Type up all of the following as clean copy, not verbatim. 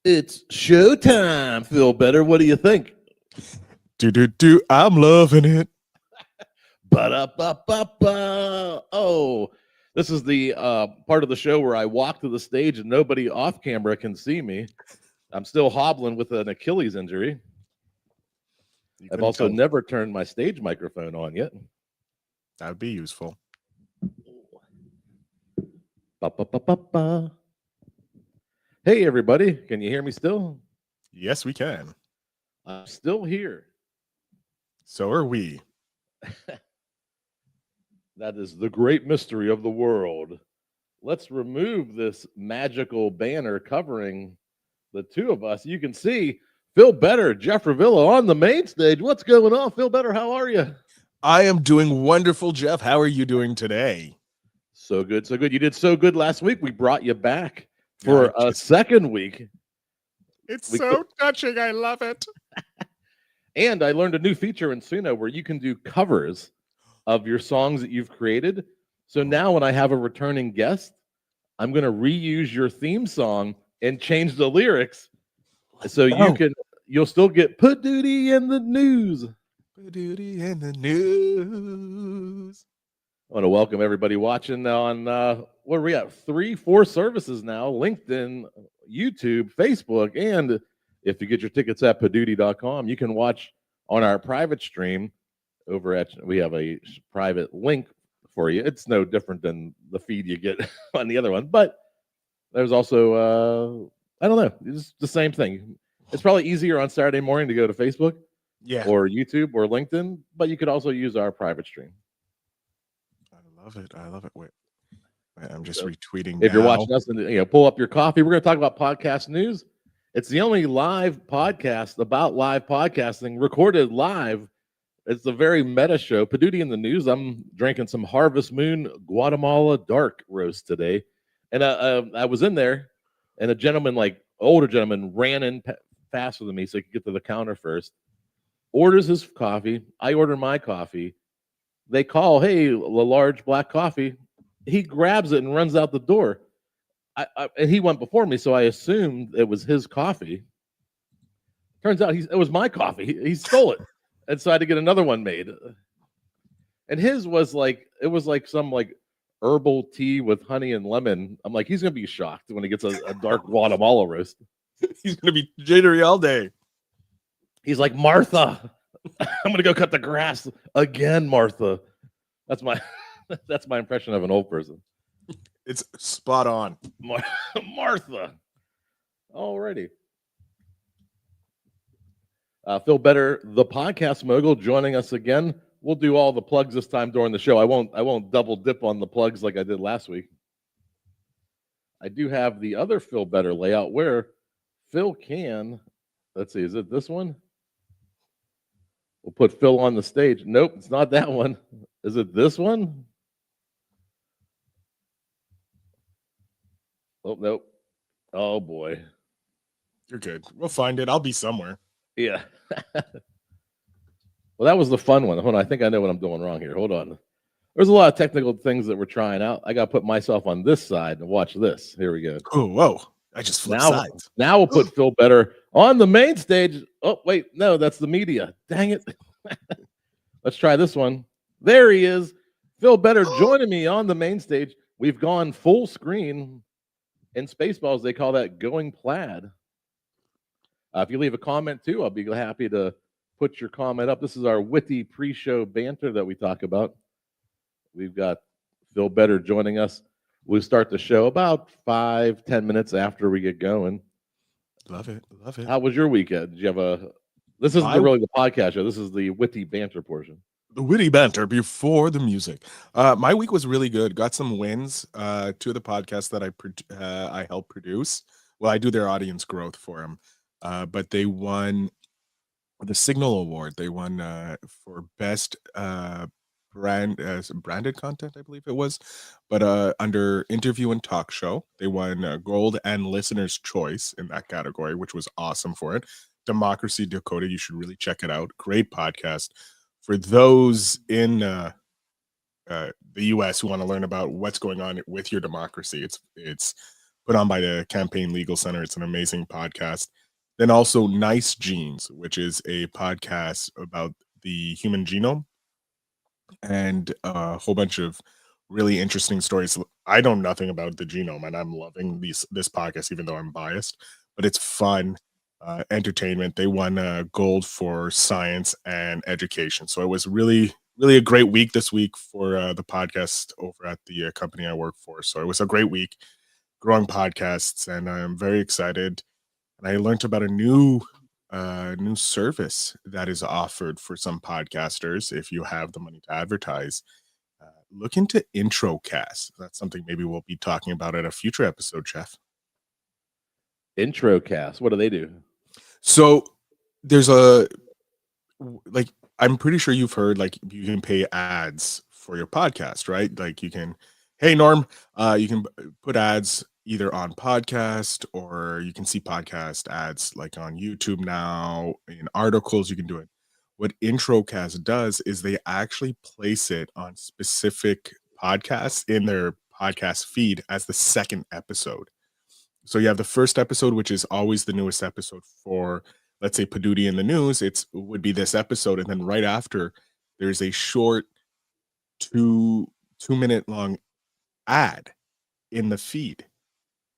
It's showtime. Feel better. What do you think? I'm loving it. Ba-da-ba-ba-ba. Oh, this is the part of the show where I walk to the stage and nobody off camera can see me. I'm still hobbling with an Achilles injury. I've also never turned my stage microphone on yet. That would be useful. Ba-ba-ba-ba-ba. Hey, everybody. Can you hear me still? Yes, we can. I'm still here. So are we. That is the great mystery of the world. Let's remove this magical banner covering the two of us. You can see Phil Better, Jeff Revilla on the main stage. What's going on? Phil Better, how are you? I am doing wonderful, Jeff. How are you doing today? So good, so good. You did so good last week. We brought you back for a second week. It's so touching. I love it. And I learned a new feature in Suno where you can do covers of your songs that you've created. So now when I have a returning guest, I'm going to reuse your theme song and change the lyrics. So you'll still get Poduty in the news. Poduty in the news. I want to welcome everybody watching on, what are we at? 3-4 services now, LinkedIn, YouTube, Facebook, and if you get your tickets at Poduty.com, you can watch on our private stream over at, we have a private link for you. It's no different than the feed you get on the other one, but there's also, I don't know, it's the same thing. It's probably easier on Saturday morning to go to Facebook or YouTube or LinkedIn, but you could also use our private stream. I love it. I love it. Wait, I'm just retweeting. If you're watching us, and pull up your coffee. We're going to talk about podcast news. It's the only live podcast about live podcasting recorded live. It's a very meta show. Poduty in the news. I'm drinking some Harvest Moon Guatemala dark roast today, and I was in there, and a gentleman, older gentleman, ran in faster than me so he could get to the counter first. Orders his coffee. I order my coffee. They call, hey, a large black coffee. He grabs it and runs out the door. And he went before me, so I assumed it was his coffee. Turns out it was my coffee. He stole it. And so I had to get another one made. And his was some herbal tea with honey and lemon. I'm like, he's going to be shocked when he gets a dark Guatemala roast. He's going to be jittery all day. He's like, Martha, I'm going to go cut the grass again, Martha. That's my impression of an old person. It's spot on. Martha. Alrighty. Phil Better, the podcast mogul, joining us again. We'll do all the plugs this time during the show. I won't double dip on the plugs like I did last week. I do have the other Phil Better layout where Phil can, let's see, is it this one? We'll put Phil on the stage. Nope, it's not that one. Is it this one? Oh, nope. Oh, boy. You're good. We'll find it. I'll be somewhere. Yeah. Well, that was the fun one. Hold on. I think I know what I'm doing wrong here. Hold on. There's a lot of technical things that we're trying out. I got to put myself on this side and watch this. Here we go. Oh, whoa. I just flipped sides. Now we'll put Phil Better on the main stage. Oh, wait. No, that's the media. Dang it. Let's try this one. There he is. Phil Better joining me on the main stage. We've gone full screen. In Spaceballs, they call that going plaid. If you leave a comment, too, I'll be happy to put your comment up. This is our witty pre-show banter that we talk about. We've got Phil Better joining us. We'll start the show about 5-10 minutes after we get going. Love it. Love it. How was your weekend? Did you have this isn't really the podcast show. This is the witty banter portion. The witty banter before the music. My week was really good. Got some wins. Two of the podcasts that I help produce. Well, I do their audience growth for them. But they won the Signal Award. They won for best branded content, I believe it was. But under interview and talk show, they won gold and listener's choice in that category, which was awesome for it. Democracy Decoded. You should really check it out. Great podcast. For those in the U.S. who want to learn about what's going on with your democracy, it's put on by the Campaign Legal Center. It's an amazing podcast. Then also Nice Genes, which is a podcast about the human genome and a whole bunch of really interesting stories. I know nothing about the genome, and I'm loving this podcast, even though I'm biased. But it's fun, entertainment. They won gold for science and education, so it was really, really a great week this week for the podcast over at the company I work for. So it was a great week, growing podcasts, and I'm very excited. And I learned about a new service that is offered for some podcasters if you have the money to advertise. Look into Introcast. That's something maybe we'll be talking about at a future episode, Jeff. Introcast. What do they do? So there's I'm pretty sure you've heard you can pay ads for your podcast, right? Like you can, hey Norm, you can put ads either on podcast, or you can see podcast ads like on YouTube now, in articles. You can do it. What Introcast does is they actually place it on specific podcasts in their podcast feed as the second episode. So you have the first episode, which is always the newest episode for, let's say, Poduty in the News. It would be this episode, and then right after, there's a short 2-minute long ad in the feed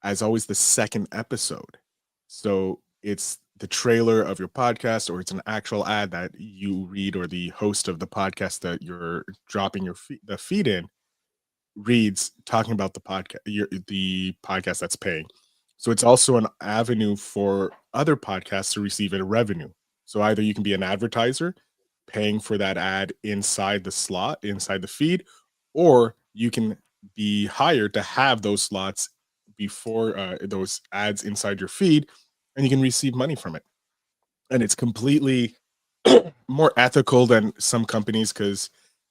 as always the second episode. So it's the trailer of your podcast, or it's an actual ad that you read, or the host of the podcast that you're dropping the feed in reads, talking about the podcast that's paying. So it's also an avenue for other podcasts to receive a revenue. So either you can be an advertiser paying for that ad inside the slot, inside the feed, or you can be hired to have those slots before those ads inside your feed, and you can receive money from it. And it's completely more ethical than some companies, because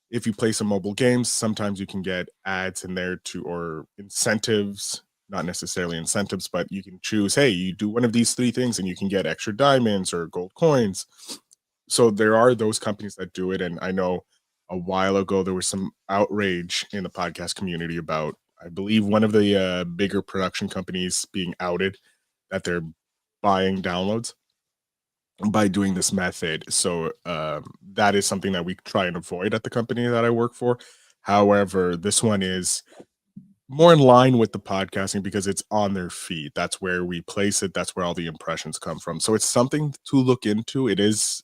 if you play some mobile games, sometimes you can get ads in there or incentives, not necessarily incentives, but you can choose, hey, you do one of these 3 things and you can get extra diamonds or gold coins. So there are those companies that do it. And I know a while ago there was some outrage in the podcast community about, I believe, one of the bigger production companies being outed that they're buying downloads by doing this method. So that is something that we try and avoid at the company that I work for. However, this one is more in line with the podcasting because it's on their feed. That's where we place it. That's where all the impressions come from. So it's something to look into. It is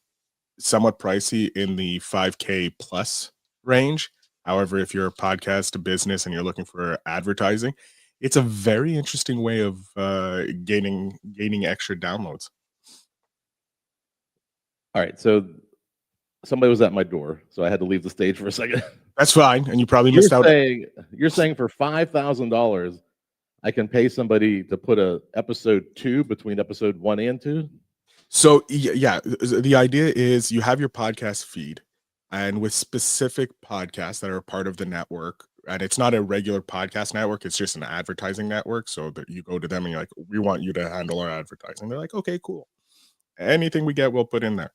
somewhat pricey in the $5,000 plus range. However, if you're a podcast, a business, and you're looking for advertising, it's a very interesting way of gaining extra downloads. All right, so somebody was at my door, so I had to leave the stage for a second. That's fine, and you probably missed out. You're saying for $5,000, I can pay somebody to put a episode 2 between episode 1 and 2? So yeah, the idea is you have your podcast feed, and with specific podcasts that are part of the network, and it's not a regular podcast network, it's just an advertising network. So that you go to them and you're like, we want you to handle our advertising. They're like, okay, cool. Anything we get, we'll put in there.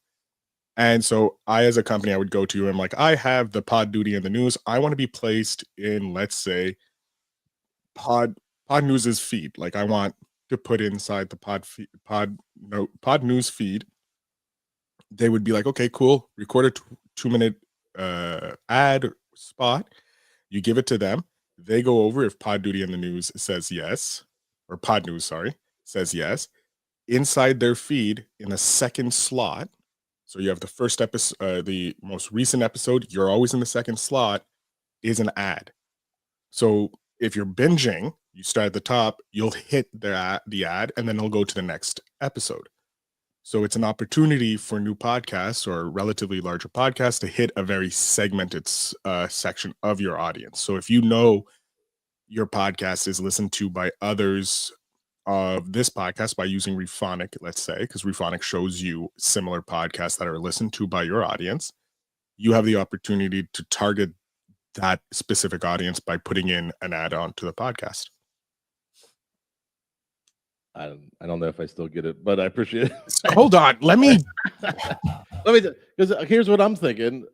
And so I, as a company, I would go to you and I'm like, I have the Poduty in the News. I want to be placed in, let's say, Pod News's feed. Like I want to put inside the Pod News feed. They would be like, okay, cool. Record a 2-minute ad spot. You give it to them. They go over. If Poduty in the News says yes, or Pod News, sorry, says yes, inside their feed in a second slot. So you have the first episode, the most recent episode, you're always in the second slot, is an ad. So if you're binging, you start at the top, you'll hit the ad, and then it'll go to the next episode. So it's an opportunity for new podcasts or relatively larger podcasts to hit a very segmented section of your audience. So if you know your podcast is listened to by others of this podcast by using Rephonic, let's say, because Rephonic shows you similar podcasts that are listened to by your audience, you have the opportunity to target that specific audience by putting in an ad on to the podcast. I don't know if I still get it, but I appreciate it. Hold on, because here's what I'm thinking.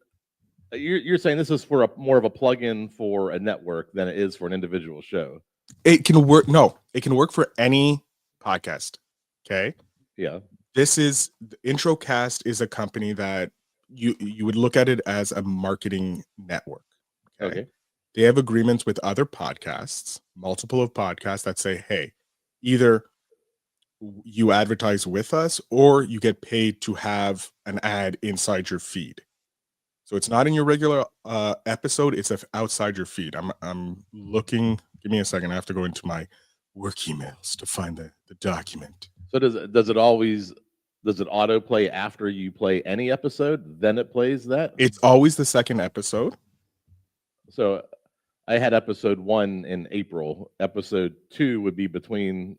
You're saying this is for more of a plug-in for a network than it is for an individual show. It can work. No, it can work for any podcast. Okay. Yeah. Introcast is a company that you would look at it as a marketing network. Okay. Okay. They have agreements with other podcasts, multiple of podcasts that say, hey, either you advertise with us or you get paid to have an ad inside your feed. So it's not in your regular episode, it's outside your feed. I'm looking, give me a second. I have to go into my work emails to find the document. So does it autoplay after you play any episode? Then it plays that? It's always the second episode. So I had episode 1 in April. Episode 2 would be between.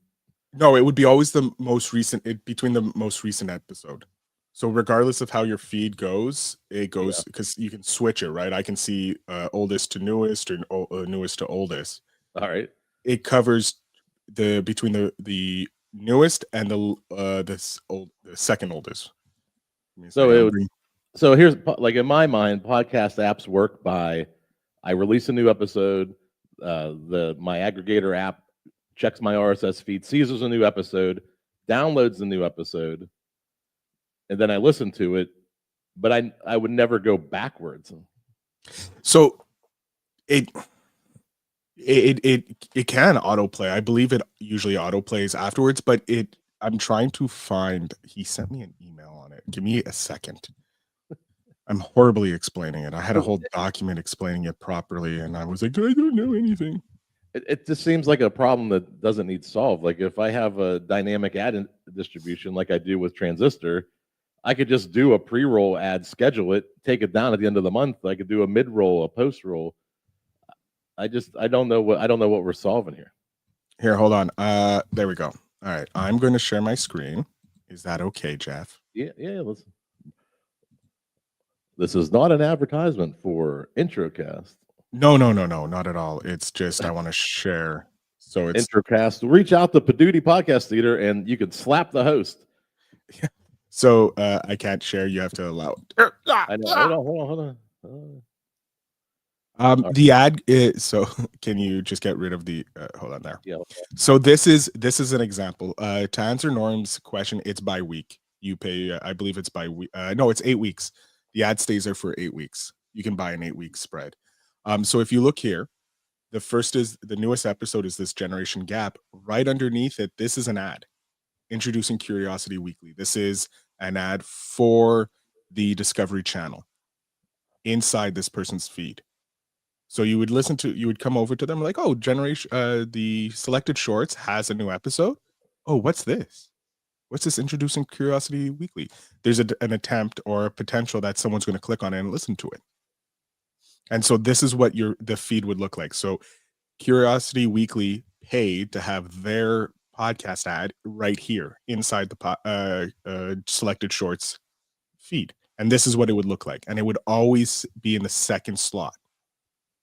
No, it would be always the most recent, between the most recent episode. So regardless of how your feed goes, it goes because you can switch it, right? I can see oldest to newest or newest to oldest. All right. It covers between the newest and the second oldest. So here's, like, in my mind, podcast apps work by, I release a new episode, my aggregator app checks my RSS feed, sees there's a new episode, downloads the new episode, and then I listen to it, but I would never go backwards. So it can autoplay. I believe it usually autoplays afterwards, but I'm trying to find, he sent me an email on it. Give me a second. I'm horribly explaining it. I had a whole document explaining it properly, and I was like, I don't know anything. It just seems like a problem that doesn't need solved. Like, if I have a dynamic ad distribution like I do with Transistor, I could just do a pre-roll ad, schedule it, take it down at the end of the month. I could do a mid-roll, a post-roll. I don't know what we're solving here. Here, hold on. There we go. All right, I'm going to share my screen. Is that okay, Jeff? Yeah. Listen. This is not an advertisement for Introcast. No, not at all. It's just I want to share. So it's Introcast. Reach out to Poduty Podcast Theater, and you can slap the host. Yeah. So I can't share. You have to allow it. I know. Hold on. The ad is, so can you just get rid of the hold on there? Yeah. Okay. So this is an example. To answer Norm's question, it's by week. You pay, I believe it's by week. No, it's 8 weeks. The ad stays there for 8 weeks. You can buy an 8-week spread. So if you look here, the newest episode is this Generation Gap. Right underneath it, this is an ad introducing Curiosity Weekly. This is an ad for the Discovery Channel inside this person's feed. So you would come over to them like, oh, the Selected Shorts has a new episode. Oh, what's this? What's this introducing Curiosity Weekly? There's an attempt or a potential that someone's going to click on it and listen to it. And so this is what the feed would look like. So Curiosity Weekly paid to have their podcast ad right here inside the Selected Shorts feed. And this is what it would look like. And it would always be in the second slot.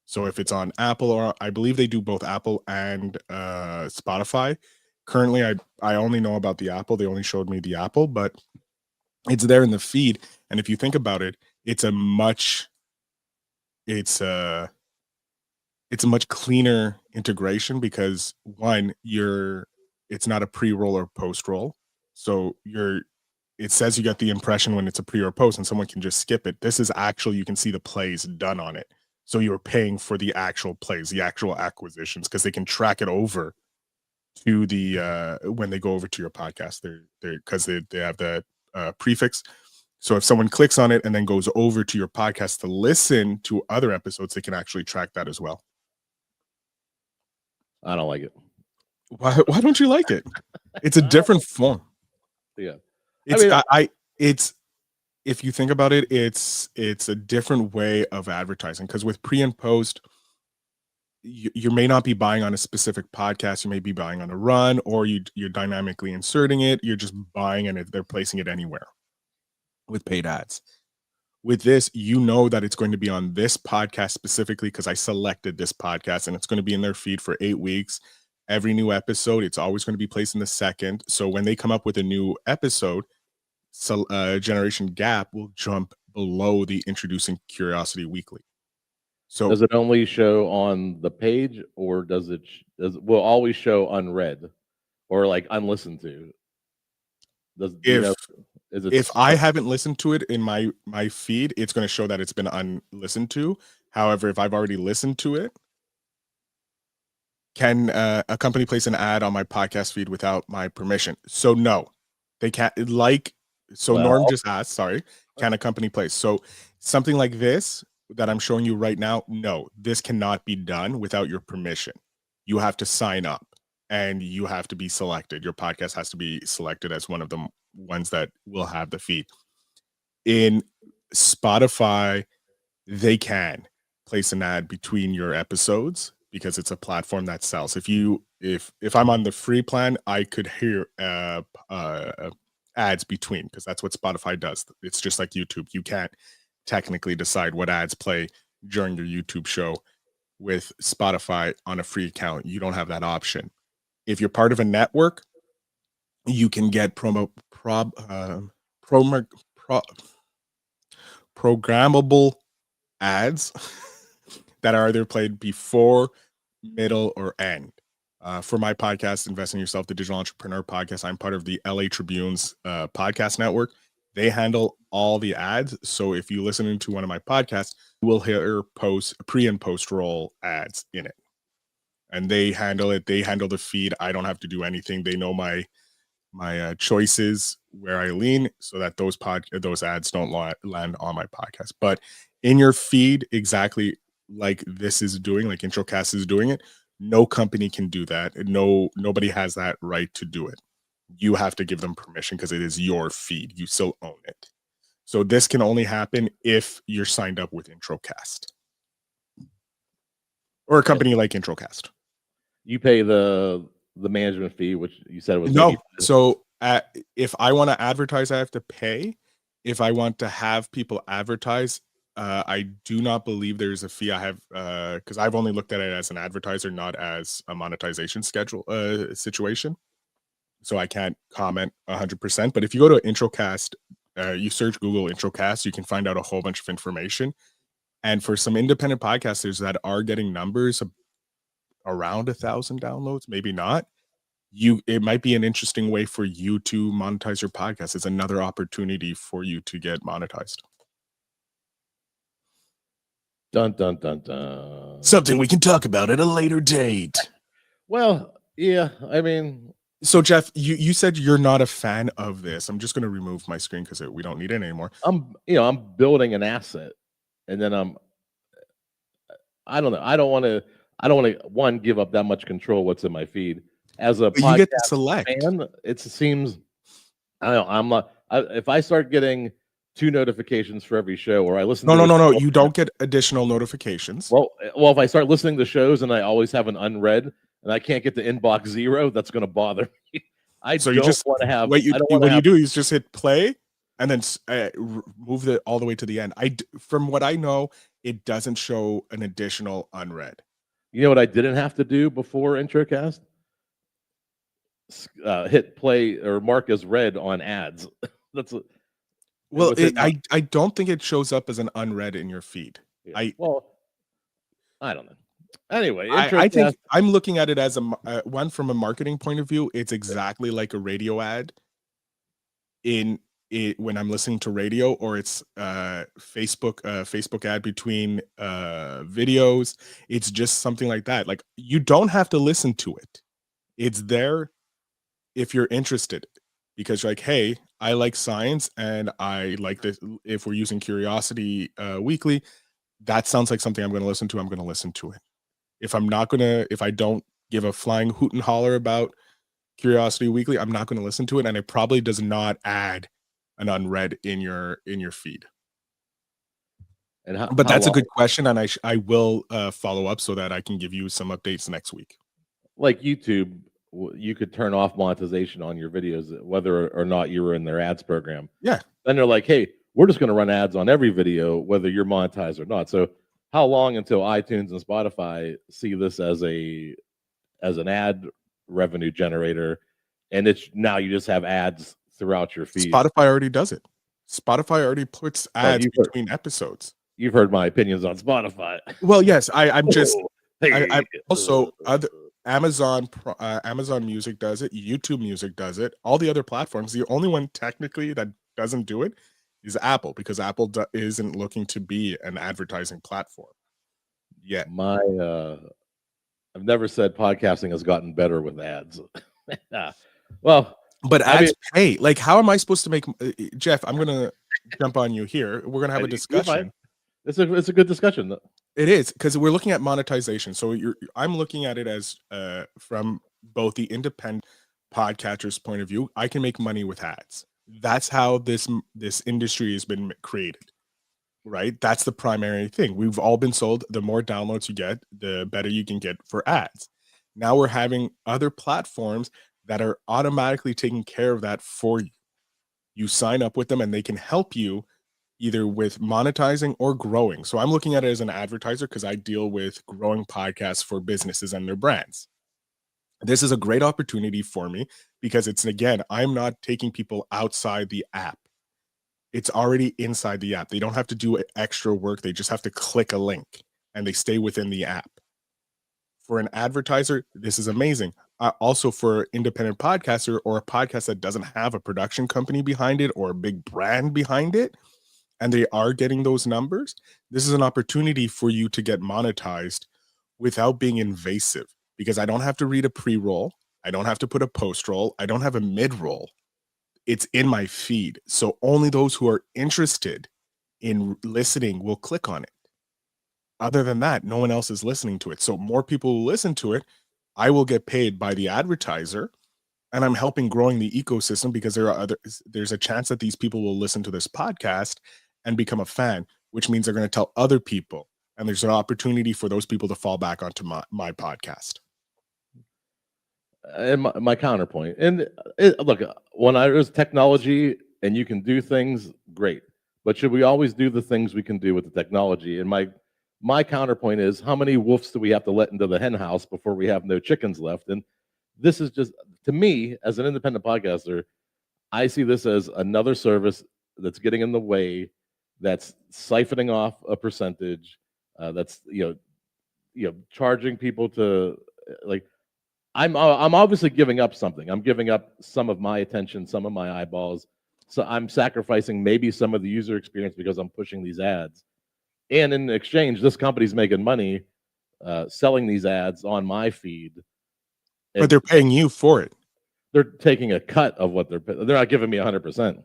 So if it's on Apple, or I believe they do both Apple and Spotify. Currently, I only know about the Apple. They only showed me the Apple, but it's there in the feed. And if you think about it, it's a much cleaner integration because one, it's not a pre-roll or post-roll. So it says you get the impression when it's a pre or post and someone can just skip it. This is actually, you can see the plays done on it. So you're paying for the actual plays, the actual acquisitions, because they can track it over to the when they go over to your podcast. Because they have the prefix. So if someone clicks on it and then goes over to your podcast to listen to other episodes, they can actually track that as well. I don't like it. Why don't you like it? It's a different form. Yeah. It's if you think about it, it's a different way of advertising, because with pre and post, you may not be buying on a specific podcast. You may be buying on a run, or you're dynamically inserting it. You're just buying and they're placing it anywhere with paid ads. With this, you know that it's going to be on this podcast specifically because I selected this podcast, and it's going to be in their feed for 8 weeks. Every new episode, it's always going to be placed in the second. So when they come up with a new episode, Generation Gap will jump below the introducing Curiosity Weekly. So Does it only show on the page, or will always show unread or like unlistened to? Do you if know? Is it if I haven't listened to it in my feed, it's going to show that it's been unlistened to. However, if I've already listened to it, can a company place an ad on my podcast feed without my permission? So no, they can't. So Norm well? just asked, sorry, can a company place? So something like this that I'm showing you right now, no, this cannot be done without your permission. You have to sign up and you have to be selected. Your podcast has to be selected as one of the ones that will have the feed. In Spotify, they can place an ad between your episodes because it's a platform that sells. If I'm on the free plan, I could hear ads between, because that's what Spotify does. It's just like YouTube. You can't technically decide what ads play during your YouTube show. With Spotify on a free account, you don't have that option. If you're part of a network, you can get programmable ads that are either played before, middle, or end. For my podcast, Invest in Yourself, the Digital Entrepreneur Podcast, I'm part of the LA Tribune's podcast network. They handle all the ads. So if you listen into one of my podcasts, you will hear pre and post roll ads in it. And they handle it. They handle the feed. I don't have to do anything. They know my choices, where I lean, so that those ads don't land on my podcast. But in your feed, exactly like this is doing, like Introcast is doing it, no company can do that. Nobody has that right to do it. You have to give them permission because it is your feed. You still own it. So this can only happen if you're signed up with Introcast or a company like Introcast. You pay the management fee, which you said was no. So if I want to advertise, I have to pay. If I want to have people advertise, I do not believe there's a fee. I have because I've only looked at it as an advertiser, not as a monetization schedule situation. So I can't comment 100%. But if you go to Introcast, you search Google Introcast, you can find out a whole bunch of information. And for some independent podcasters that are getting numbers around 1,000 downloads, maybe not, it might be an interesting way for you to monetize your podcast. It's another opportunity for you to get monetized. Dun dun dun dun. Something we can talk about at a later date. Well, yeah, I mean, so Jeff, you said you're not a fan of this. I'm just going to remove my screen because we don't need it anymore. I'm building an asset, and then I don't know. I don't want to give up that much control what's in my feed. As a podcast you get to select. fan, it seems, I don't know. I'm not. If I start getting 2 notifications for every show, or I listen. No. You don't get additional notifications. Well, if I start listening to shows and I always have an unread and I can't get the inbox 0, that's going to bother me. So you just want to have. What you do is just hit play and then move it all the way to the end. From what I know, it doesn't show an additional unread. You know what I didn't have to do before Introcast? Hit play or mark as read on ads. That's well, I don't think it shows up as an unread in your feed. Yeah. I don't know. Anyway, I think I'm looking at it as one from a marketing point of view. It's exactly like a radio ad when I'm listening to radio, or it's Facebook ad between videos. It's just something like that. Like, you don't have to listen to it. It's there if you're interested, because you're like, hey, I like science and I like this. If we're using Curiosity Weekly, that sounds like something I'm going to listen to. I'm going to listen to it. If I don't give a flying hoot and holler about Curiosity Weekly, I'm not going to listen to it. And it probably does not add an unread in your feed. But that's a good question, and I will follow up so that I can give you some updates next week. Like YouTube, you could turn off monetization on your videos, whether or not you were in their ads program. Yeah. Then they're like, hey, we're just going to run ads on every video, whether you're monetized or not. So how long until iTunes and Spotify see this as an ad revenue generator, and it's now you just have ads throughout your feed? Spotify already does it. Spotify already puts ads between episodes. you've heard my opinions on Spotify. Well, yes, I'm just Hey, I also other Amazon Music does it, YouTube Music does it, all the other platforms. The only one technically that doesn't do it is Apple, because Apple isn't looking to be an advertising platform yet. my I've never said podcasting has gotten better with ads. Well, But I mean, ads pay. Like, how am I supposed to make Jeff? I'm gonna jump on you here. We're gonna have a you're fine. discussion. It's a good discussion. It is, because we're looking at monetization. So I'm looking at it as from both the independent podcaster's point of view. I can make money with ads. That's how this industry has been created, right? That's the primary thing. We've all been sold the more downloads you get, the better you can get for ads. Now we're having other platforms that are automatically taking care of that for you. You sign up with them and they can help you either with monetizing or growing. So I'm looking at it as an advertiser because I deal with growing podcasts for businesses and their brands. This is a great opportunity for me because it's, again, I'm not taking people outside the app. It's already inside the app. They don't have to do extra work. They just have to click a link and they stay within the app. For an advertiser, this is amazing. Also for an independent podcaster or a podcast that doesn't have a production company behind it or a big brand behind it, and they are getting those numbers, this is an opportunity for you to get monetized without being invasive, because I don't have to read a pre-roll. I don't have to put a post-roll. I don't have a mid-roll. It's in my feed. So only those who are interested in listening will click on it. Other than that, no one else is listening to it. So more people will listen to it. I will get paid by the advertiser, and I'm helping growing the ecosystem because there's a chance that these people will listen to this podcast and become a fan, which means they're going to tell other people. And there's an opportunity for those people to fall back onto my podcast. And my counterpoint, and look, when there's technology and you can do things, great. But should we always do the things we can do with the technology? And my counterpoint is, how many wolves do we have to let into the hen house before we have no chickens left? And this is just, to me, as an independent podcaster, I see this as another service that's getting in the way, that's siphoning off a percentage, that's charging people to like. I'm obviously giving up something. I'm giving up some of my attention, some of my eyeballs. So I'm sacrificing maybe some of the user experience because I'm pushing these ads. And in exchange, this company's making money selling these ads on my feed. But they're paying you for it. They're taking a cut of what they're not giving me 100%.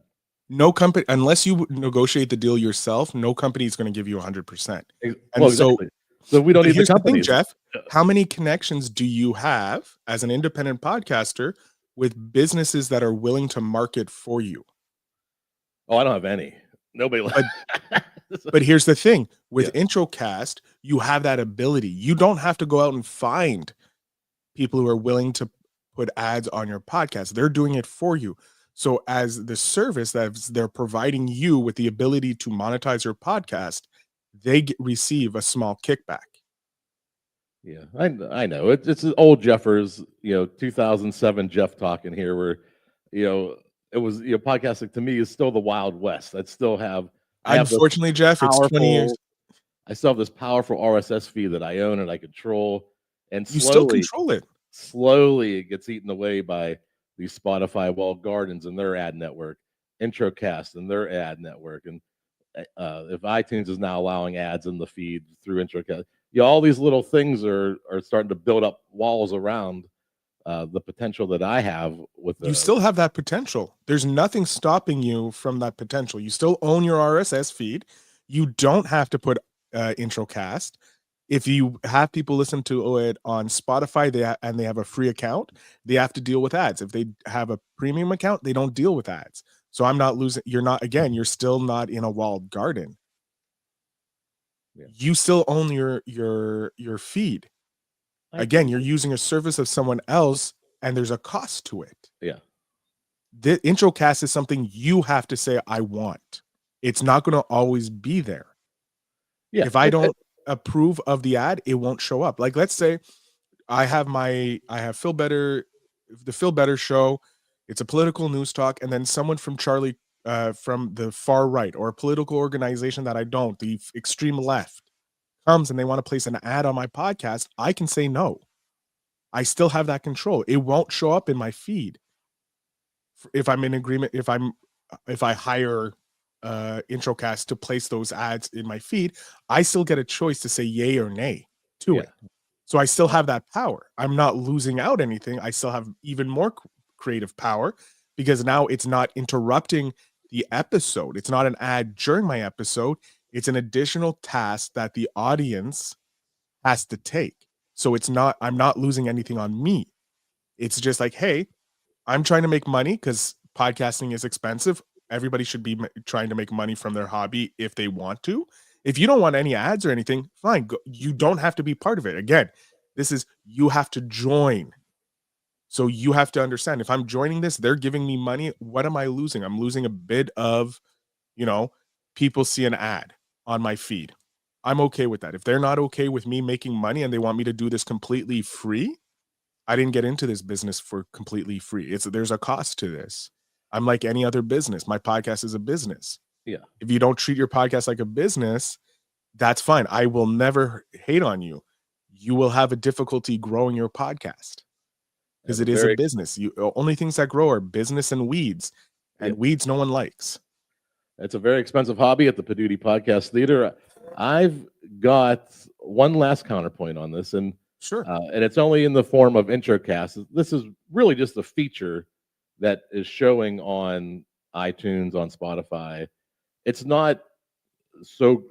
No company, unless you negotiate the deal yourself, no company is going to give you 100%. And well, exactly. So we don't need the companies. Jeff, how many connections do you have as an independent podcaster with businesses that are willing to market for you? Oh, I don't have any. Nobody. But here's the thing. With Introcast, you have that ability. You don't have to go out and find people who are willing to put ads on your podcast. They're doing it for you. So as the service that they're providing you with the ability to monetize your podcast, they receive a small kickback. Yeah, I know. It's old Jeffers, 2007 Jeff talking here, where, it was, podcasting to me is still the Wild West. Unfortunately, Jeff, it's 20 years. I still have this powerful RSS feed that I own and I control, and you still control it. Slowly, it gets eaten away by these Spotify walled gardens and their ad network, Introcast and their ad network, and if iTunes is now allowing ads in the feed through Introcast, all these little things are starting to build up walls around the potential that I have with you still have that potential. There's nothing stopping you from that potential. You still own your RSS feed. You don't have to put Introcast. If you have people listen to it on Spotify and they have a free account, they have to deal with ads. If they have a premium account, they don't deal with ads. So I'm not losing. You're still not in a walled garden. Yeah. You still own your feed. Again, you're using a service of someone else, and there's a cost to it. Yeah. The Introcast is something you have to say, I want. It's not going to always be there. Yeah. If I don't approve of the ad, it won't show up. Like, let's say I have the Phil Better show. It's a political news talk, and then someone from Charlie from the far right or a political organization that I don't, the extreme left, comes and they want to place an ad on my podcast, I can say no. I still have that control. It won't show up in my feed if I'm in agreement. If I hire Introcast to place those ads in my feed, I still get a choice to say yay or nay to it. So I still have that power. I'm not losing out anything. I still have even more creative power because now it's not interrupting the episode. It's not an ad during my episode. It's an additional task that the audience has to take. So I'm not losing anything on me. It's just like, hey, I'm trying to make money because podcasting is expensive. Everybody should be trying to make money from their hobby if they want to. If you don't want any ads or anything, fine. You don't have to be part of it. Again, you have to join. So you have to understand, if I'm joining this, they're giving me money. What am I losing? I'm losing a bit of, people see an ad on my feed. I'm okay with that. If they're not okay with me making money and they want me to do this completely free, I didn't get into this business for completely free. There's a cost to this. I'm like any other business. My podcast is a business. Yeah. If you don't treat your podcast like a business, that's fine. I will never hate on you. You will have a difficulty growing your podcast because it is a business. Only things that grow are business and weeds, and weeds no one likes. It's a very expensive hobby at the Poduty Podcast Theater. I've got one last counterpoint on this, and sure, and it's only in the form of Introcast. This is really just a feature that is showing on iTunes, on Spotify. It's not so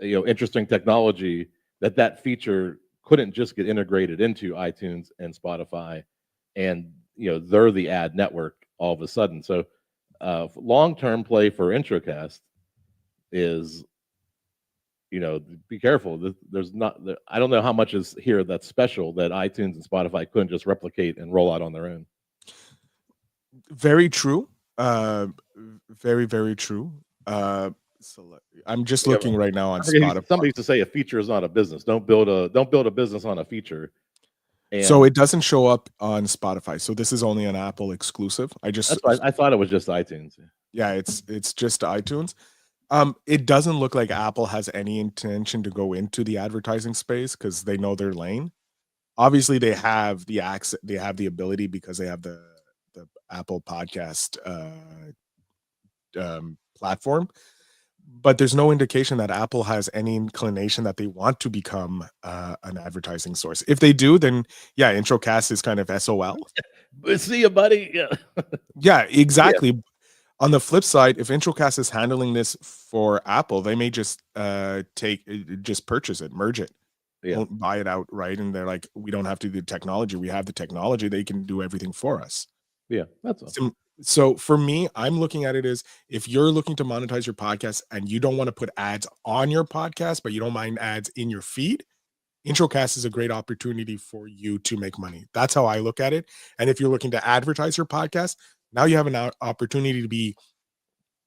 interesting technology that feature couldn't just get integrated into iTunes and Spotify, and they're the ad network all of a sudden. So long-term play for Introcast is, be careful. There's not. I don't know how much is here that's special that iTunes and Spotify couldn't just replicate and roll out on their own. Very true. Very, very true. I'm just looking right now on Spotify. Somebody used to say a feature is not a business. Don't build a business on a feature. And so it doesn't show up on Spotify. So this is only an Apple exclusive. I thought it was just iTunes. Yeah, it's just iTunes. It doesn't look like Apple has any intention to go into the advertising space because they know their lane. Obviously, they have the access, they have the ability because they have the Apple Podcast platform. But there's no indication that Apple has any inclination that they want to become an advertising source. If they do, then yeah, Introcast is kind of SOL. See you, buddy. Yeah, yeah, exactly. Yeah. On the flip side, if Introcast is handling this for Apple, they may just purchase it, merge it, won't buy it outright, and they're like, we don't have to do the technology. We have the technology. They can do everything for us. Yeah, that's awesome. So for me, I'm looking at it as if you're looking to monetize your podcast and you don't want to put ads on your podcast, but you don't mind ads in your feed, Introcast is a great opportunity for you to make money. That's how I look at it. And if you're looking to advertise your podcast, now you have an opportunity to be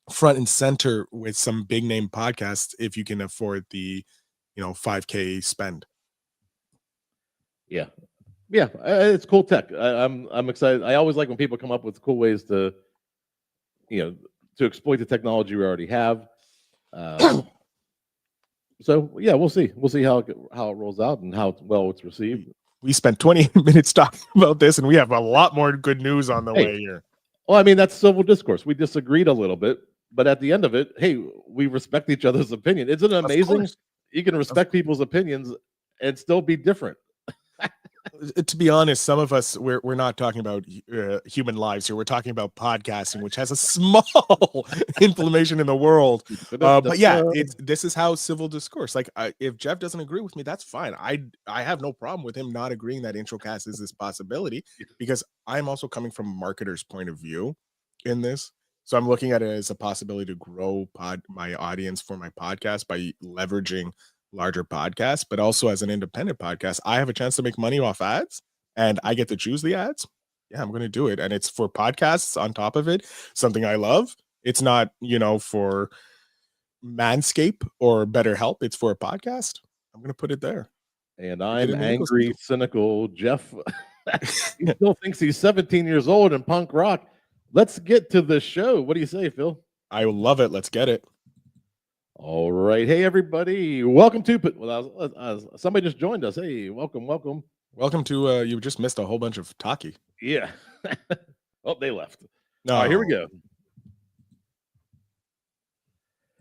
front and center with some big name podcasts if you can afford the, $5,000 spend. Yeah. Yeah, it's cool tech. I'm excited. I always like when people come up with cool ways to exploit the technology we already have. So yeah, we'll see. We'll see how it rolls out and how well it's received. We spent 20 minutes talking about this, and we have a lot more good news on the way here. Well, I mean, that's civil discourse. We disagreed a little bit, but at the end of it, hey, we respect each other's opinion. Isn't it amazing? You can respect people's opinions and still be different. To be honest, some of us we're not talking about human lives here. We're talking about podcasting, which has a small inflammation in the world. But yeah, this is how civil discourse. Like, if Jeff doesn't agree with me, that's fine. I have no problem with him not agreeing that Introcast is this possibility, because I'm also coming from a marketer's point of view in this. So I'm looking at it as a possibility to grow my audience for my podcast by leveraging larger podcasts, but also as an independent podcast, I have a chance to make money off ads and I get to choose the ads. Yeah, I'm going to do it. And it's for podcasts on top of it, something I love. It's not, for Manscaped or BetterHelp. It's for a podcast. I'm going to put it there. And I'm angry, cynical Jeff. He still thinks he's 17 years old in punk rock. Let's get to the show. What do you say, Phil? I love it. Let's get it. All right. Hey, everybody. Welcome to somebody just joined us. Hey, welcome. Welcome to you just missed a whole bunch of talkie. Yeah. Oh, they left. No. All right, here we go.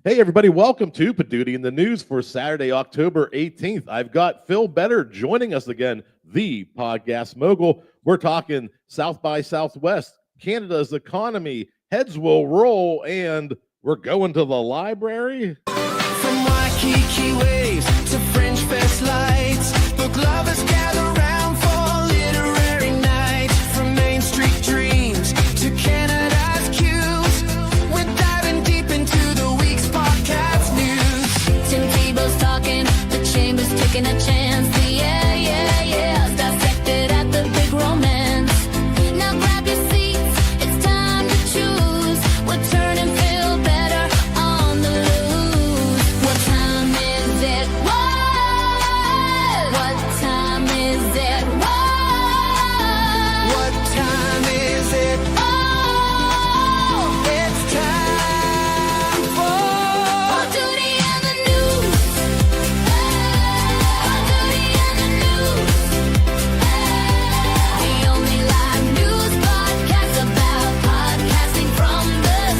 Hey, everybody. Welcome to Poduty in the News for Saturday, October 18th. I've got Phil Better joining us again, the podcast mogul. We're talking South by Southwest, Canada's economy, heads will roll, and we're going to the library. From Waikiki waves to Fringe Fest lights, book lovers gather round for literary night. From Main Street dreams to Canada's cues, we're diving deep into the week's podcast news. Tim Tebow's talking, the chamber's taking a chance. The yeah, dissected at the big romance. Now grab your seats, it's time to choose. We're turning Phil Better on the loose. What time is it? What time is it? What time is it? Oh, It's time for Poduty and the news. Poduty and the news. The only live news podcast about podcasting from the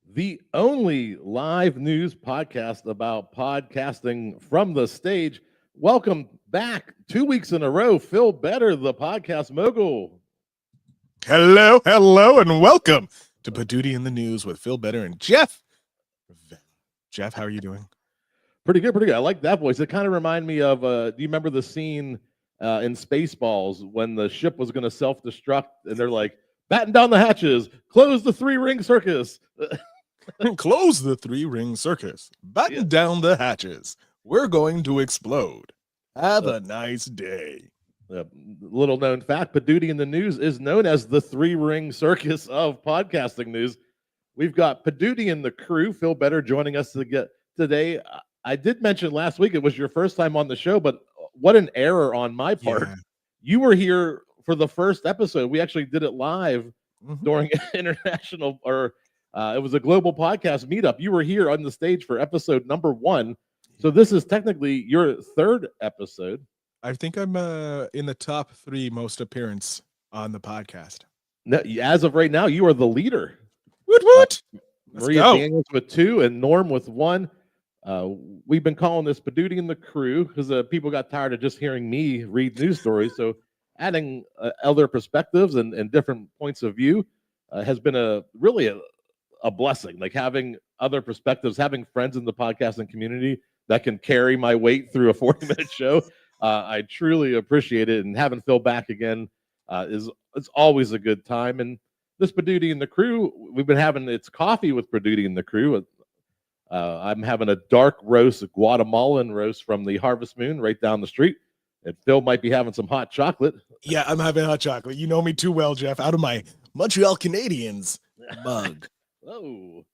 stage. The only live news podcast about podcasting from the stage. Welcome back 2 weeks in a row, Phil Better, the podcast mogul. Hello, and welcome to Poduty in the News with Phil Better and Jeff. Jeff, how are you doing? Pretty good. I like that voice. It kind of reminded me of, do you remember the scene in Spaceballs when the ship was going to self-destruct and they're like, batten down the hatches, close the three-ring circus. Close the three-ring circus. Batten down the hatches. We're going to explode. Have a nice day. Little known fact, Poduty in the News is known as the three-ring circus of podcasting news. We've got Poduty and the crew, Phil Better, joining us today. I did mention last week it was your first time on the show, but what an error on my part. Yeah. You were here for the first episode. We actually did it live Mhm. during international, or it was a global podcast meetup. You were here on the stage for episode number 1. So this is technically your third episode. I think I'm in the top 3 most appearance on the podcast. Now, as of right now, you are the leader. What? Let's Maria go. Daniels with 2 and Norm with 1. We've been calling this Poduty and the crew because people got tired of just hearing me read news stories. So adding other perspectives and different points of view has been really a blessing. Like having other perspectives, having friends in the podcasting community that can carry my weight through a 40-minute show. I truly appreciate it. And having Phil back again it's always a good time. And this Poduty and the crew, we've been having it's coffee with Poduty and the crew. I'm having a dark roast, a Guatemalan roast from the Harvest Moon right down the street. And Phil might be having some hot chocolate. Yeah, I'm having hot chocolate. You know me too well, Jeff. Out of my Montreal Canadiens mug. Oh,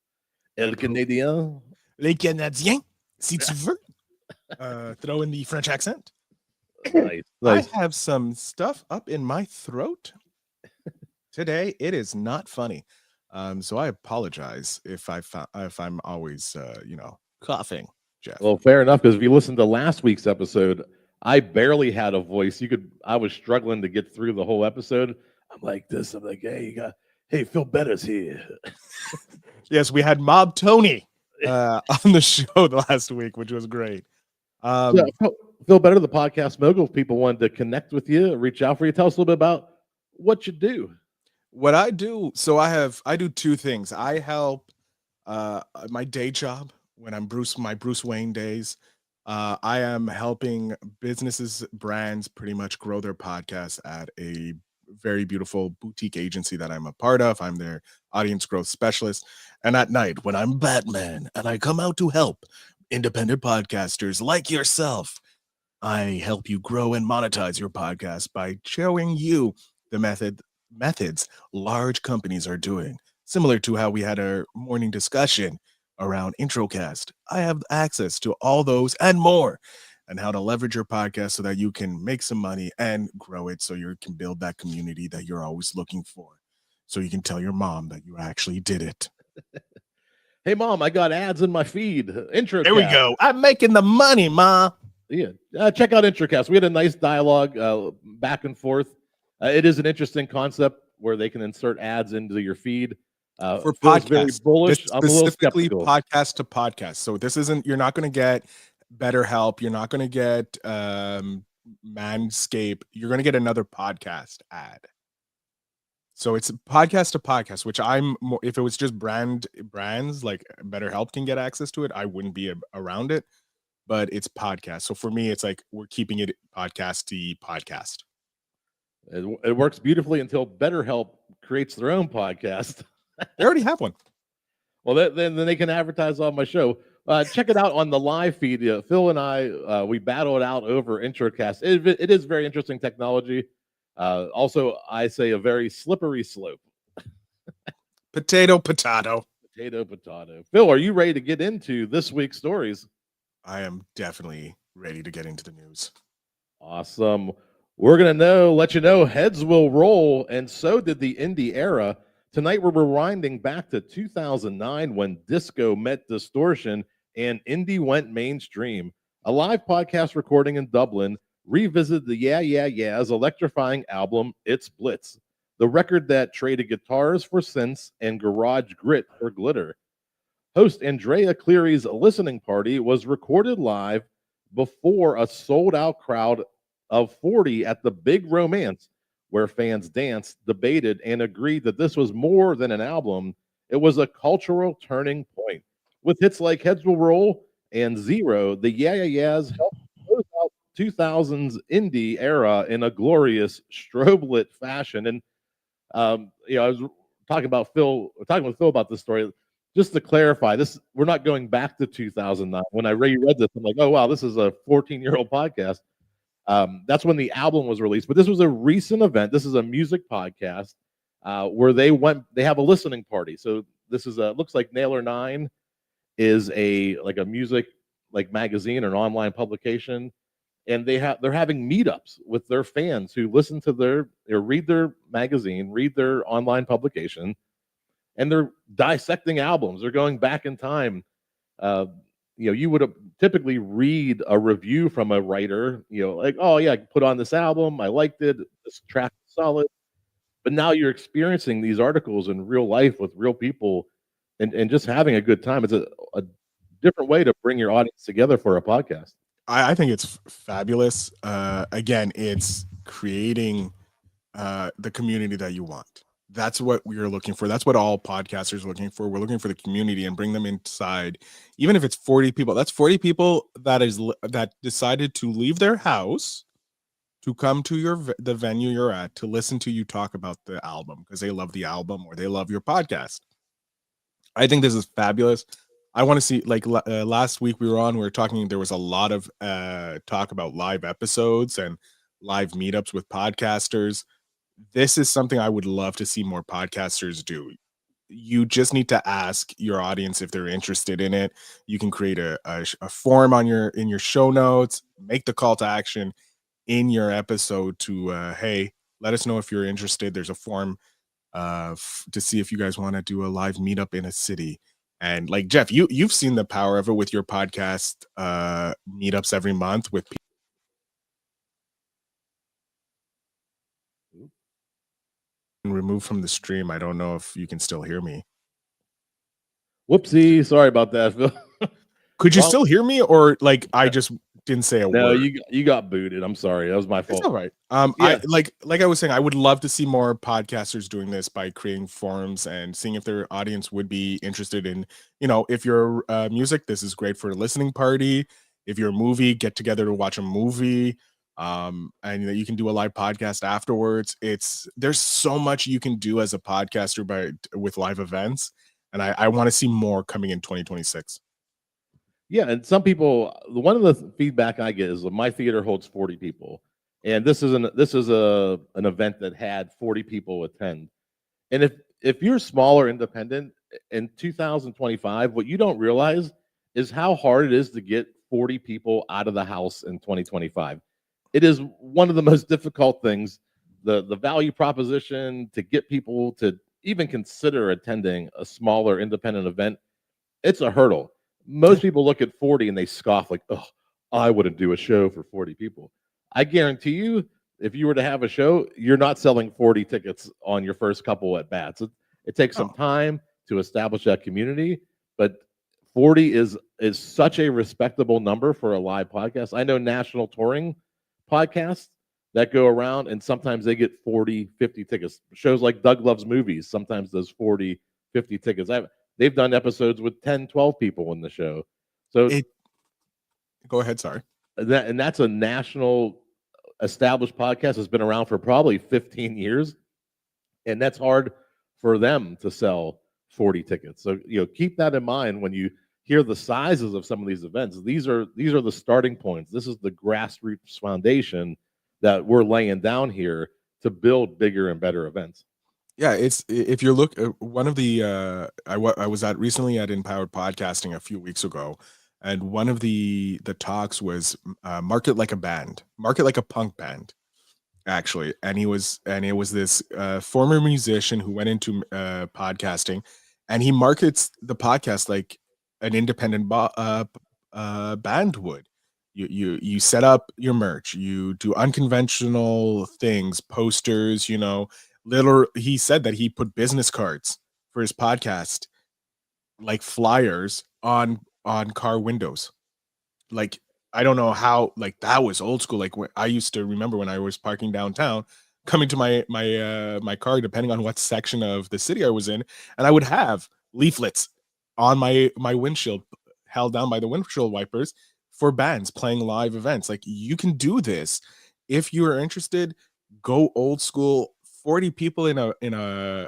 El Canadien. Les Canadiens, si tu veux. Throw in the French accent. Nice. I have some stuff up in my throat today. It is not funny. So I apologize if I'm always coughing, Jeff. Well, fair enough, because if you listen to last week's episode, I barely had a voice. I was struggling to get through the whole episode. I'm like this. I'm like, hey, Phil Better's here. Yes, we had Mob Tony on the show last week, which was great. Phil Better, the podcast mogul. If people wanted to connect with you, reach out for you. Tell us a little bit about what you do. What I do, so I do 2 things. I help my day job when I'm my Bruce Wayne days. I am helping businesses, brands pretty much grow their podcasts at a very beautiful boutique agency that I'm a part of. I'm their audience growth specialist. And at night, when I'm Batman and I come out to help independent podcasters like yourself, I help you grow and monetize your podcast by showing you the methods large companies are doing. Similar to how we had our morning discussion around Introcast. I have access to all those and more. and how to leverage your podcast so that you can make some money and grow it so you can build that community that you're always looking for. So you can tell your mom that you actually did it. Hey, Mom, I got ads in my feed. Intro. There we go. I'm making the money, Ma. Yeah, check out Introcast. We had a nice dialogue back and forth. It is an interesting concept where they can insert ads into your feed. For Phil's very podcasts, bullish. I'm a little specifically skeptical. podcast to podcast. So this isn't. You're not going to get BetterHelp. You're not going to get Manscaped. You're going to get another podcast ad. So it's podcast to podcast, which I'm more, if it was just brands like BetterHelp can get access to it, I wouldn't be around it, but it's podcast. So for me, it's like we're keeping it podcast-y podcast. It works beautifully until BetterHelp creates their own podcast. They already have one. Well, then they can advertise on my show. Check it out on the live feed. Phil and I, we battle it out over Introcast. It is very interesting technology. Also, I say a very slippery slope. Potato. Potato. Phil, are you ready to get into this week's stories? I am definitely ready to get into the news. Awesome. We're going to let you know heads will roll, and so did the indie era. Tonight, we're rewinding back to 2009 when disco met distortion and indie went mainstream. A live podcast recording in Dublin revisited the Yeah Yeah Yeah's electrifying album, It's Blitz, the record that traded guitars for synths and garage grit for glitter. Host Andrea Cleary's listening party was recorded live before a sold-out crowd of 40 at the Big Romance, where fans danced, debated, and agreed that this was more than an album. It was a cultural turning point. With hits like Heads Will Roll and Zero, the Yeah Yeah Yeahs helped close out 2000s indie era in a glorious strobe-lit fashion. And I was talking with Phil about this story. Just to clarify, we're not going back to 2009. When I read this, I'm like, oh wow, this is a 14-year-old podcast. That's when the album was released, but this was a recent event. This is a music podcast where they have a listening party. So this is looks like Nailer 9 is a music magazine or an online publication, and they're having meetups with their fans who listen to read their magazine, read their online publication, and they're dissecting albums. They're going back in time. You would typically read a review from a writer, like, oh yeah, I put on this album, I liked it, this track is solid. But now you're experiencing these articles in real life with real people and just having a good time. It's a different way to bring your audience together for a podcast. I think it's fabulous. Again, it's creating the community that you want. That's what we are looking for. That's what all podcasters are looking for. We're looking for the community and bring them inside. Even if it's 40 people, that's 40 people that decided to leave their house to come to the venue you're at to listen to you talk about the album because they love the album or they love your podcast. I think this is fabulous. I want to see, last week we were talking, there was a lot of talk about live episodes and live meetups with podcasters. This is something I would love to see more podcasters do. You just need to ask your audience if they're interested in it. You can create a form in your show notes, make the call to action in your episode to, hey, let us know if you're interested. There's a form to see if you guys want to do a live meetup in a city. And like Jeff, you've seen the power of it with your podcast meetups every month with people. Removed from the stream. I don't know if you can still hear me. Whoopsie, sorry about that, Phil. Could you still hear me, or I just didn't say a word? No, you got booted. I'm sorry, that was my fault. It's all right. Yeah. I was saying, I would love to see more podcasters doing this by creating forums and seeing if their audience would be interested in. If you're music, this is great for a listening party. If you're a movie, get together to watch a movie. And you can do a live podcast afterwards. There's so much you can do as a podcaster with live events, and I want to see more coming in 2026. Yeah, and some people, one of the feedback I get is my theater holds 40 people, and this is an event that had 40 people attend. And if you're small or independent in 2025, what you don't realize is how hard it is to get 40 people out of the house in 2025. It is one of the most difficult things. The value proposition to get people to even consider attending a smaller independent event, it's a hurdle. Most people look at 40 and they scoff like, "Oh, I wouldn't do a show for 40 people." I guarantee you, if you were to have a show, you're not selling 40 tickets on your first couple at bats. It takes some time to establish that community, but 40 is such a respectable number for a live podcast. I know national touring podcasts that go around and sometimes they get 40, 50 tickets. Shows like Doug Loves Movies sometimes does 40, 50 tickets. They've done episodes with 10, 12 people in the show. So go ahead, sorry. That's a national established podcast that's been around for probably 15 years. And that's hard for them to sell 40 tickets. So, keep that in mind when you hear the sizes of some of these events. These are the starting points. This is the grassroots foundation that we're laying down here to build bigger and better events. Yeah, it's if you look one of the I was recently at Empowered Podcasting a few weeks ago, and one of the talks was market like a punk band, actually, and it was this former musician who went into podcasting, and he markets the podcast like an independent band would. You set up your merch, you do unconventional things, posters, he said that he put business cards for his podcast, like flyers on car windows. Like, I don't know how, like, that was old school. Like, I used to remember when I was parking downtown, coming to my car, depending on what section of the city I was in, and I would have leaflets on my windshield, held down by the windshield wipers, for bands playing live events. Like, you can do this if you are interested. Go old school. 40 people in a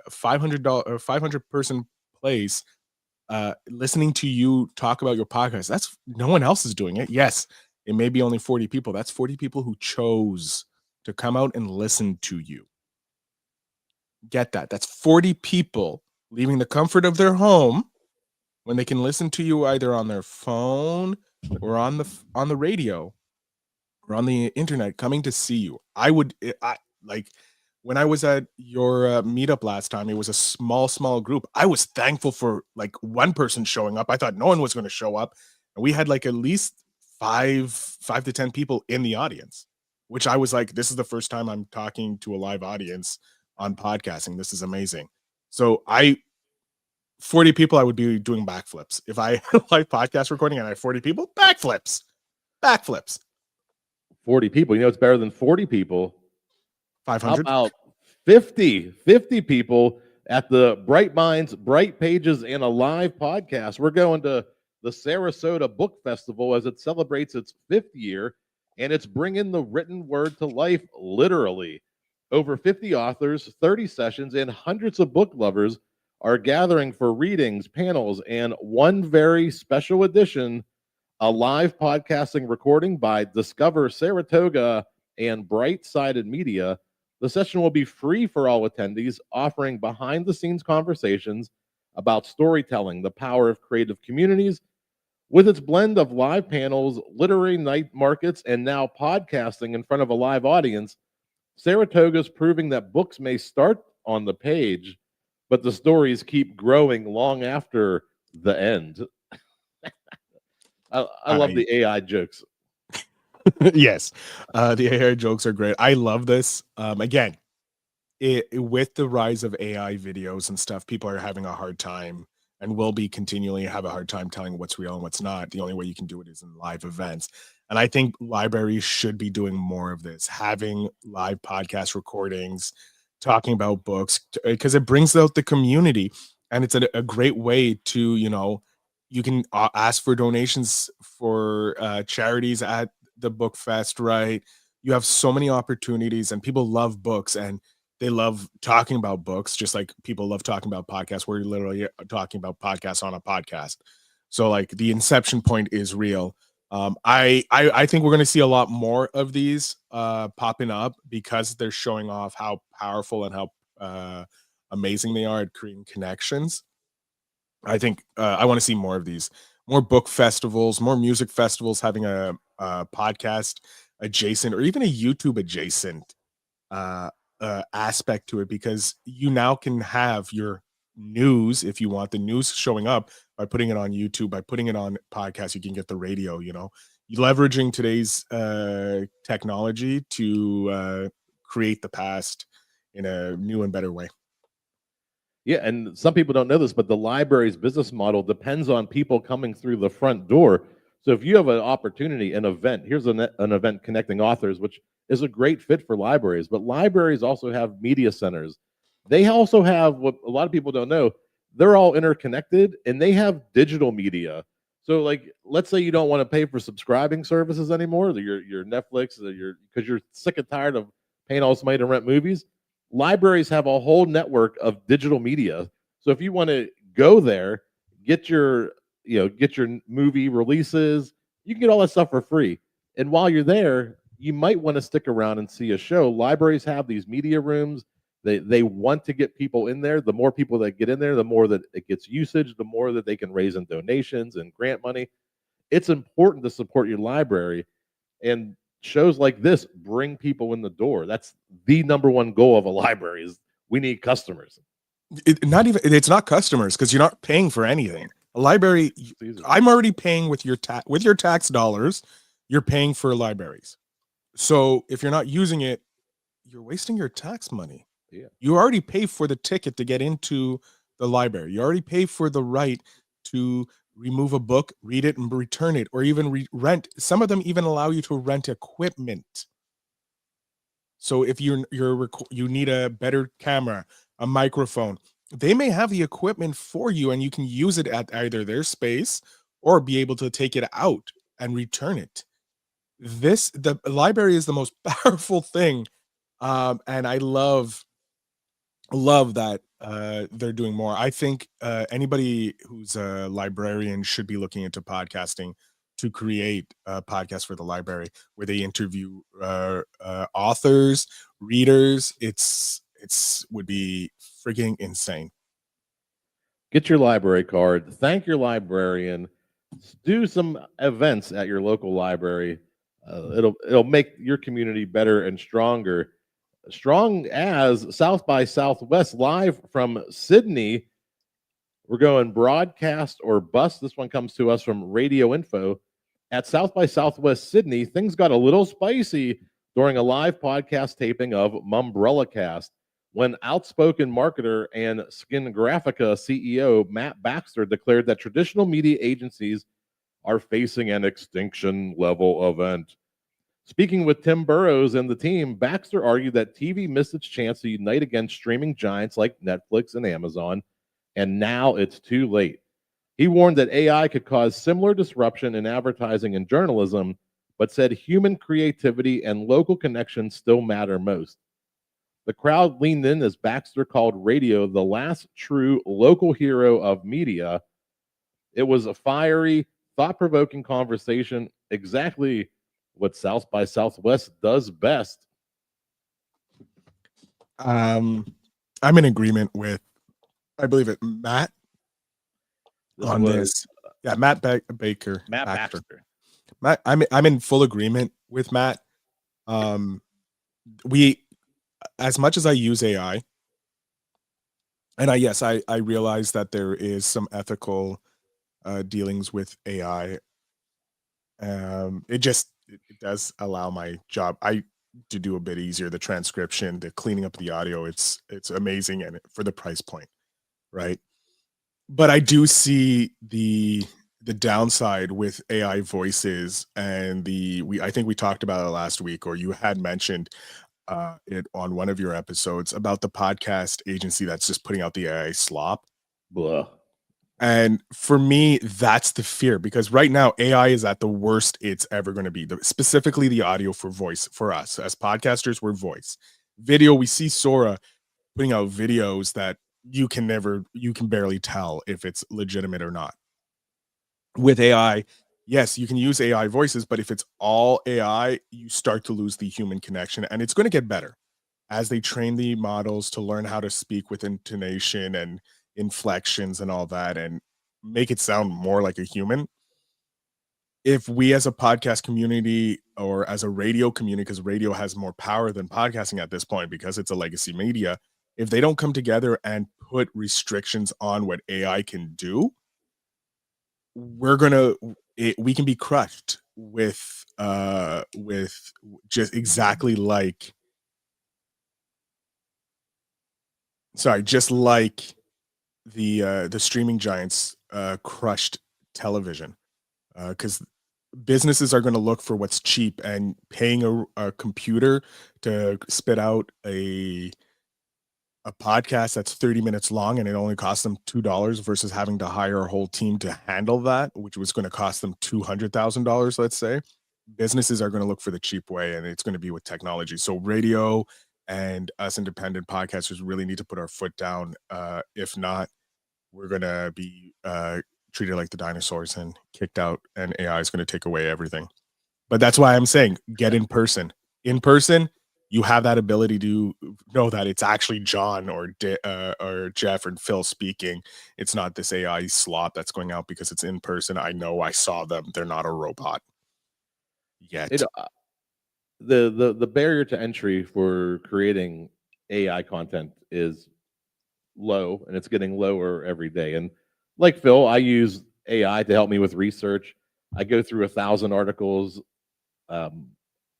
$500 or 500 person place, listening to you talk about your podcast. That's no one else is doing it. Yes, it may be only 40 people. That's 40 people who chose to come out and listen to you. Get that? That's 40 people leaving the comfort of their home when they can listen to you either on their phone or on the radio or on the internet, coming to see you. I like, when I was at your meetup last time, it was a small group. I was thankful for like one person showing up. I thought no one was going to show up, and we had like at least five to 10 people in the audience, which I was like, this is the first time I'm talking to a live audience on podcasting. This is amazing. So 40 people, I would be doing backflips. If I had a live podcast recording and I had 40 people, backflips. 40 people. It's better than 40 people. 500. How about 50 people at the Bright Minds, Bright Pages, and a live podcast? We're going to the Sarasota Book Festival as it celebrates its 5th year, and it's bringing the written word to life, literally. Over 50 authors, 30 sessions, and hundreds of book lovers are gathering for readings, panels, and one very special edition, a live podcasting recording by Discover Saratoga and Bright-Sided Media. The session will be free for all attendees, offering behind-the-scenes conversations about storytelling, the power of creative communities. With its blend of live panels, literary night markets, and now podcasting in front of a live audience, Saratoga's proving that books may start on the page, but the stories keep growing long after the end. I love the AI jokes. Yes, the AI jokes are great. I love this. Again, with the rise of AI videos and stuff, people are having a hard time and will be continually have a hard time telling what's real and what's not. The only way you can do it is in live events. And I think libraries should be doing more of this, having live podcast recordings, talking about books, because it brings out the community. And it's a great way to, you can ask for donations for charities at the book fest, right? You have so many opportunities, and people love books and they love talking about books, just like people love talking about podcasts. We're literally talking about podcasts on a podcast. So like the inception point is real. I think we're going to see a lot more of these popping up because they're showing off how powerful and how more book festivals, more music festivals, having a podcast adjacent or even a YouTube adjacent uh, aspect to it, because you now can have your news, if you want the news showing up, by putting it on YouTube, by putting it on podcasts. You can get the radio, leveraging today's technology to create the past in a new and better way. Yeah, and some people don't know this, but the library's business model depends on people coming through the front door. So if you have an opportunity, an event, here's an event connecting authors, which is a great fit for libraries, but libraries also have media centers. They also have what a lot of people don't know, they're all interconnected and they have digital media. So like, let's say you don't want to pay for subscribing services anymore, your Netflix, because you're sick and tired of paying all this money to rent movies. Libraries have a whole network of digital media. So if you want to go there, get your movie releases, you can get all that stuff for free. And while you're there, you might want to stick around and see a show. Libraries have these media rooms. They want to get people in there. The more people that get in there, the more that it gets usage, the more that they can raise in donations and grant money. It's important to support your library, and shows like this bring people in the door. That's the number one goal of a library, is we need customers. It's not customers, because you're not paying for anything. A library, I'm already paying with your tax dollars. You're paying for libraries. So if you're not using it, you're wasting your tax money. Yeah. You already pay for the ticket to get into the library. You already pay for the right to remove a book, read it, and return it, or even rent. Some of them even allow you to rent equipment. So if you need a better camera, a microphone, they may have the equipment for you, and you can use it at either their space or be able to take it out and return it. The library is the most powerful thing, and I love that they're doing more. I think anybody who's a librarian should be looking into podcasting to create a podcast for the library where they interview authors, readers. It's would be frigging insane. Get your library card. Thank your librarian. Do some events at your local library. It'll make your community better and stronger. Strong as South by Southwest, live from Sydney. We're going broadcast or bust. This one comes to us from Radio Info. At South by Southwest Sydney, things got a little spicy during a live podcast taping of Mumbrella Cast, when outspoken marketer and Skin Graphica CEO Matt Baxter declared that traditional media agencies are facing an extinction level event. Speaking with Tim Burrows and the team, Baxter argued that TV missed its chance to unite against streaming giants like Netflix and Amazon, and now it's too late. He warned that AI could cause similar disruption in advertising and journalism, but said human creativity and local connections still matter most. The crowd leaned in as Baxter called radio the last true local hero of media. It was a fiery, thought-provoking conversation, exactly what South by Southwest does best. I'm in agreement with, I believe it, Matt on this. Yeah, Matt Baker. Matt Baxter. Matt, I'm in full agreement with Matt. We, as much as I use AI, and I realize that there is some ethical dealings with AI. It does allow my job to do a bit easier. The transcription, the cleaning up the audio, it's amazing, and for the price point, right? But I do see the downside with AI voices, and I think we talked about it last week, or you had mentioned it on one of your episodes about the podcast agency that's just putting out the AI slop. Blah. And for me, that's the fear, because right now AI is at the worst it's ever going to be. Specifically, the audio for voice for us as podcasters, we're voice. Video, we see Sora putting out videos that you can barely tell if it's legitimate or not. With AI, yes, you can use AI voices, but if it's all AI, you start to lose the human connection, and it's going to get better as they train the models to learn how to speak with intonation and inflections and all that, and make it sound more like a human. if we as a podcast community or as a radio community, because radio has more power than podcasting at this point because it's a legacy media, if they don't come together and put restrictions on what AI can do, we can be crushed with just exactly like just like the streaming giants crushed television, because businesses are going to look for what's cheap, and paying a computer to spit out a podcast that's 30 minutes long and it only costs them $2 versus having to hire a whole team to handle that, which was going to cost them $200,000, let's say. Businesses are going to look for the cheap way, and it's going to be with technology. So radio and us independent podcasters really need to put our foot down. If not, we're going to be treated like the dinosaurs and kicked out, and AI is going to take away everything. But that's why I'm saying get in person. In person, you have that ability to know that it's actually John or Jeff and Phil speaking. It's not this AI slot that's going out because it's in person. I know, I saw them. They're not a robot yet. The barrier to entry for creating AI content is low, and it's getting lower every day. And like Phil, I use AI to help me with research. I go through 1,000 articles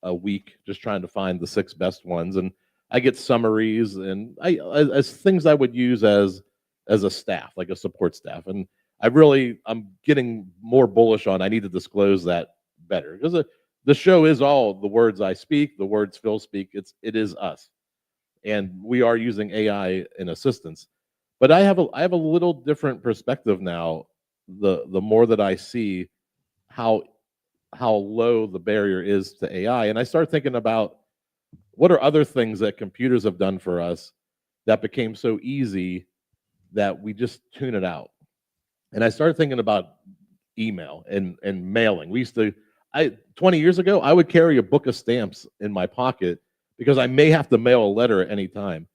a week, just trying to find the 6 best ones, and I get summaries and as things I would use as a staff, like a support staff. And I'm getting more bullish on I need to disclose that better, because the show is all the words I speak, the words Phil speak. It is us, and we are using AI in assistance. But I have a little different perspective now. The more that I see how low the barrier is to AI, and I start thinking about what are other things that computers have done for us that became so easy that we just tune it out. And I started thinking about email and mailing. 20 years ago, I would carry a book of stamps in my pocket because I may have to mail a letter at any time.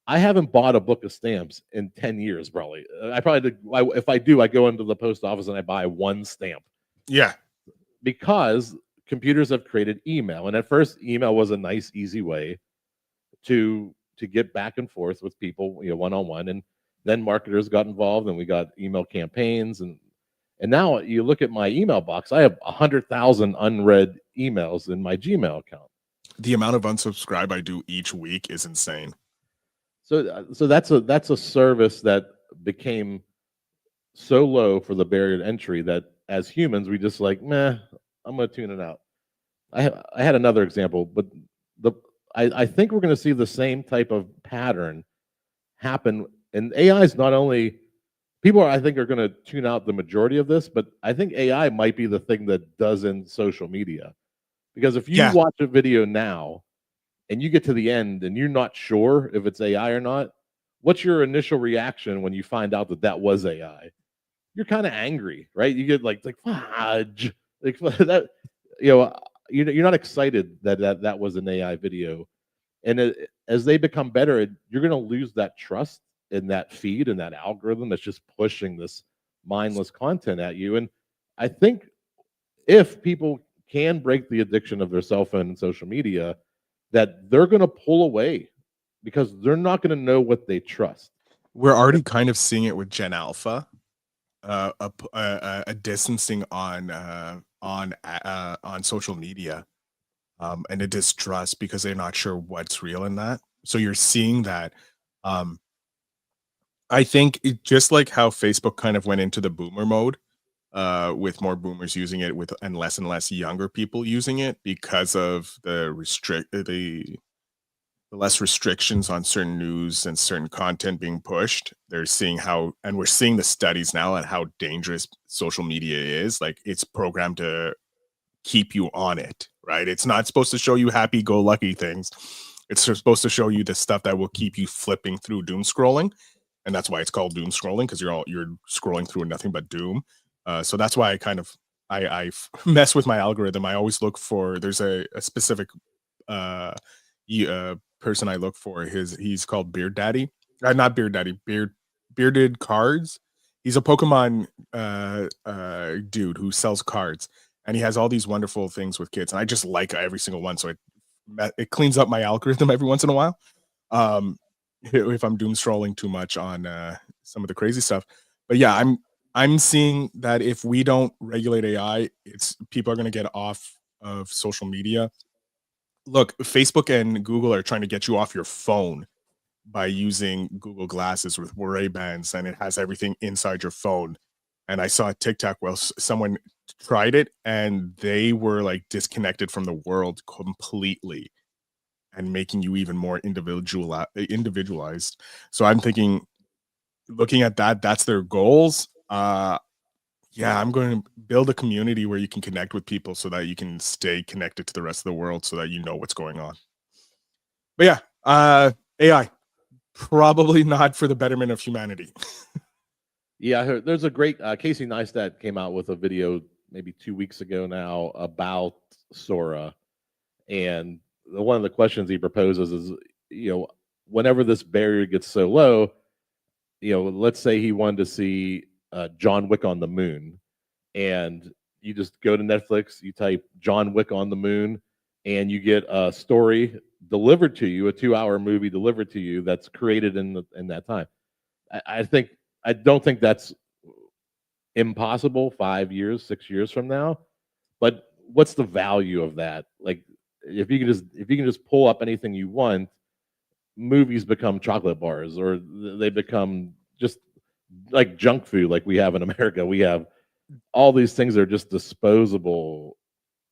I haven't bought a book of stamps in 10 years, probably. If I do, I go into the post office and I buy one stamp. Yeah. Because computers have created email. And at first, email was a nice, easy way to get back and forth with people, one-on-one. And then marketers got involved, and we got email campaigns. And now you look at my email box, I have 100,000 unread emails in my Gmail account. The amount of unsubscribe I do each week is insane. So that's a service that became so low for the barrier to entry that as humans, we just like, meh, I'm going to tune it out. I had another example, but I think we're going to see the same type of pattern happen. And AI is not only people I think are going to tune out the majority of this, but I think AI might be the thing that does in social media. Because if you watch a video now and you get to the end and you're not sure if it's AI or not, what's your initial reaction when you find out that was AI? You're kind of angry, right? You get like fudge, like that. You're not excited that was an AI video, and as they become better, you're going to lose that trust in that feed and that algorithm that's just pushing this mindless content at you. And I think if people can break the addiction of their cell phone and social media, that they're going to pull away because they're not going to know what they trust. We're already kind of seeing it with Gen Alpha. A distancing on social media, and a distrust because they're not sure what's real in that. So you're seeing that. I think just like how Facebook kind of went into the boomer mode, with more boomers using it and less younger people using it because of the less restrictions on certain news and certain content being pushed. They're seeing and we're seeing the studies now on how dangerous social media is. Like, it's programmed to keep you on it, right? It's not supposed to show you happy-go-lucky things. It's supposed to show you the stuff that will keep you flipping through doom scrolling. And that's why it's called doom scrolling, because you're scrolling through nothing but doom. So that's why I mess with my algorithm. I always look for, there's a specific person I look for. He's called Beard Daddy. Not Beard Daddy, Bearded Cards. He's a Pokemon dude who sells cards. and he has all these wonderful things with kids, and I just like every single one. So it cleans up my algorithm every once in a while. Um, if I'm doom scrolling too much on some of the crazy stuff, but yeah, I'm seeing that if we don't regulate AI, it's people are going to get off of social media. Look, Facebook and Google are trying to get you off your phone by using Google Glasses with Ray-Bans, and it has everything inside your phone. And I saw a TikTok where someone tried it and they were like disconnected from the world completely and making you even more individualized. So I'm thinking, looking at that, that's their goals. Yeah, I'm going to build a community where you can connect with people so that you can stay connected to the rest of the world so that you know what's going on. But yeah, AI, probably not for the betterment of humanity. Yeah, I heard there's a great Casey Neistat came out with a video maybe 2 weeks ago now about Sora, and one of the questions he proposes is, whenever this barrier gets so low, let's say he wanted to see John Wick on the moon, and you just go to Netflix, you type John Wick on the moon, and you get a story delivered to you, a 2-hour movie delivered to you that's created in that time. I don't think that's impossible 5 years, 6 years from now. But what's the value of that? Like, if you can just pull up anything you want, movies become chocolate bars, or they become just like junk food, like we have in America. We have all these things that are just disposable,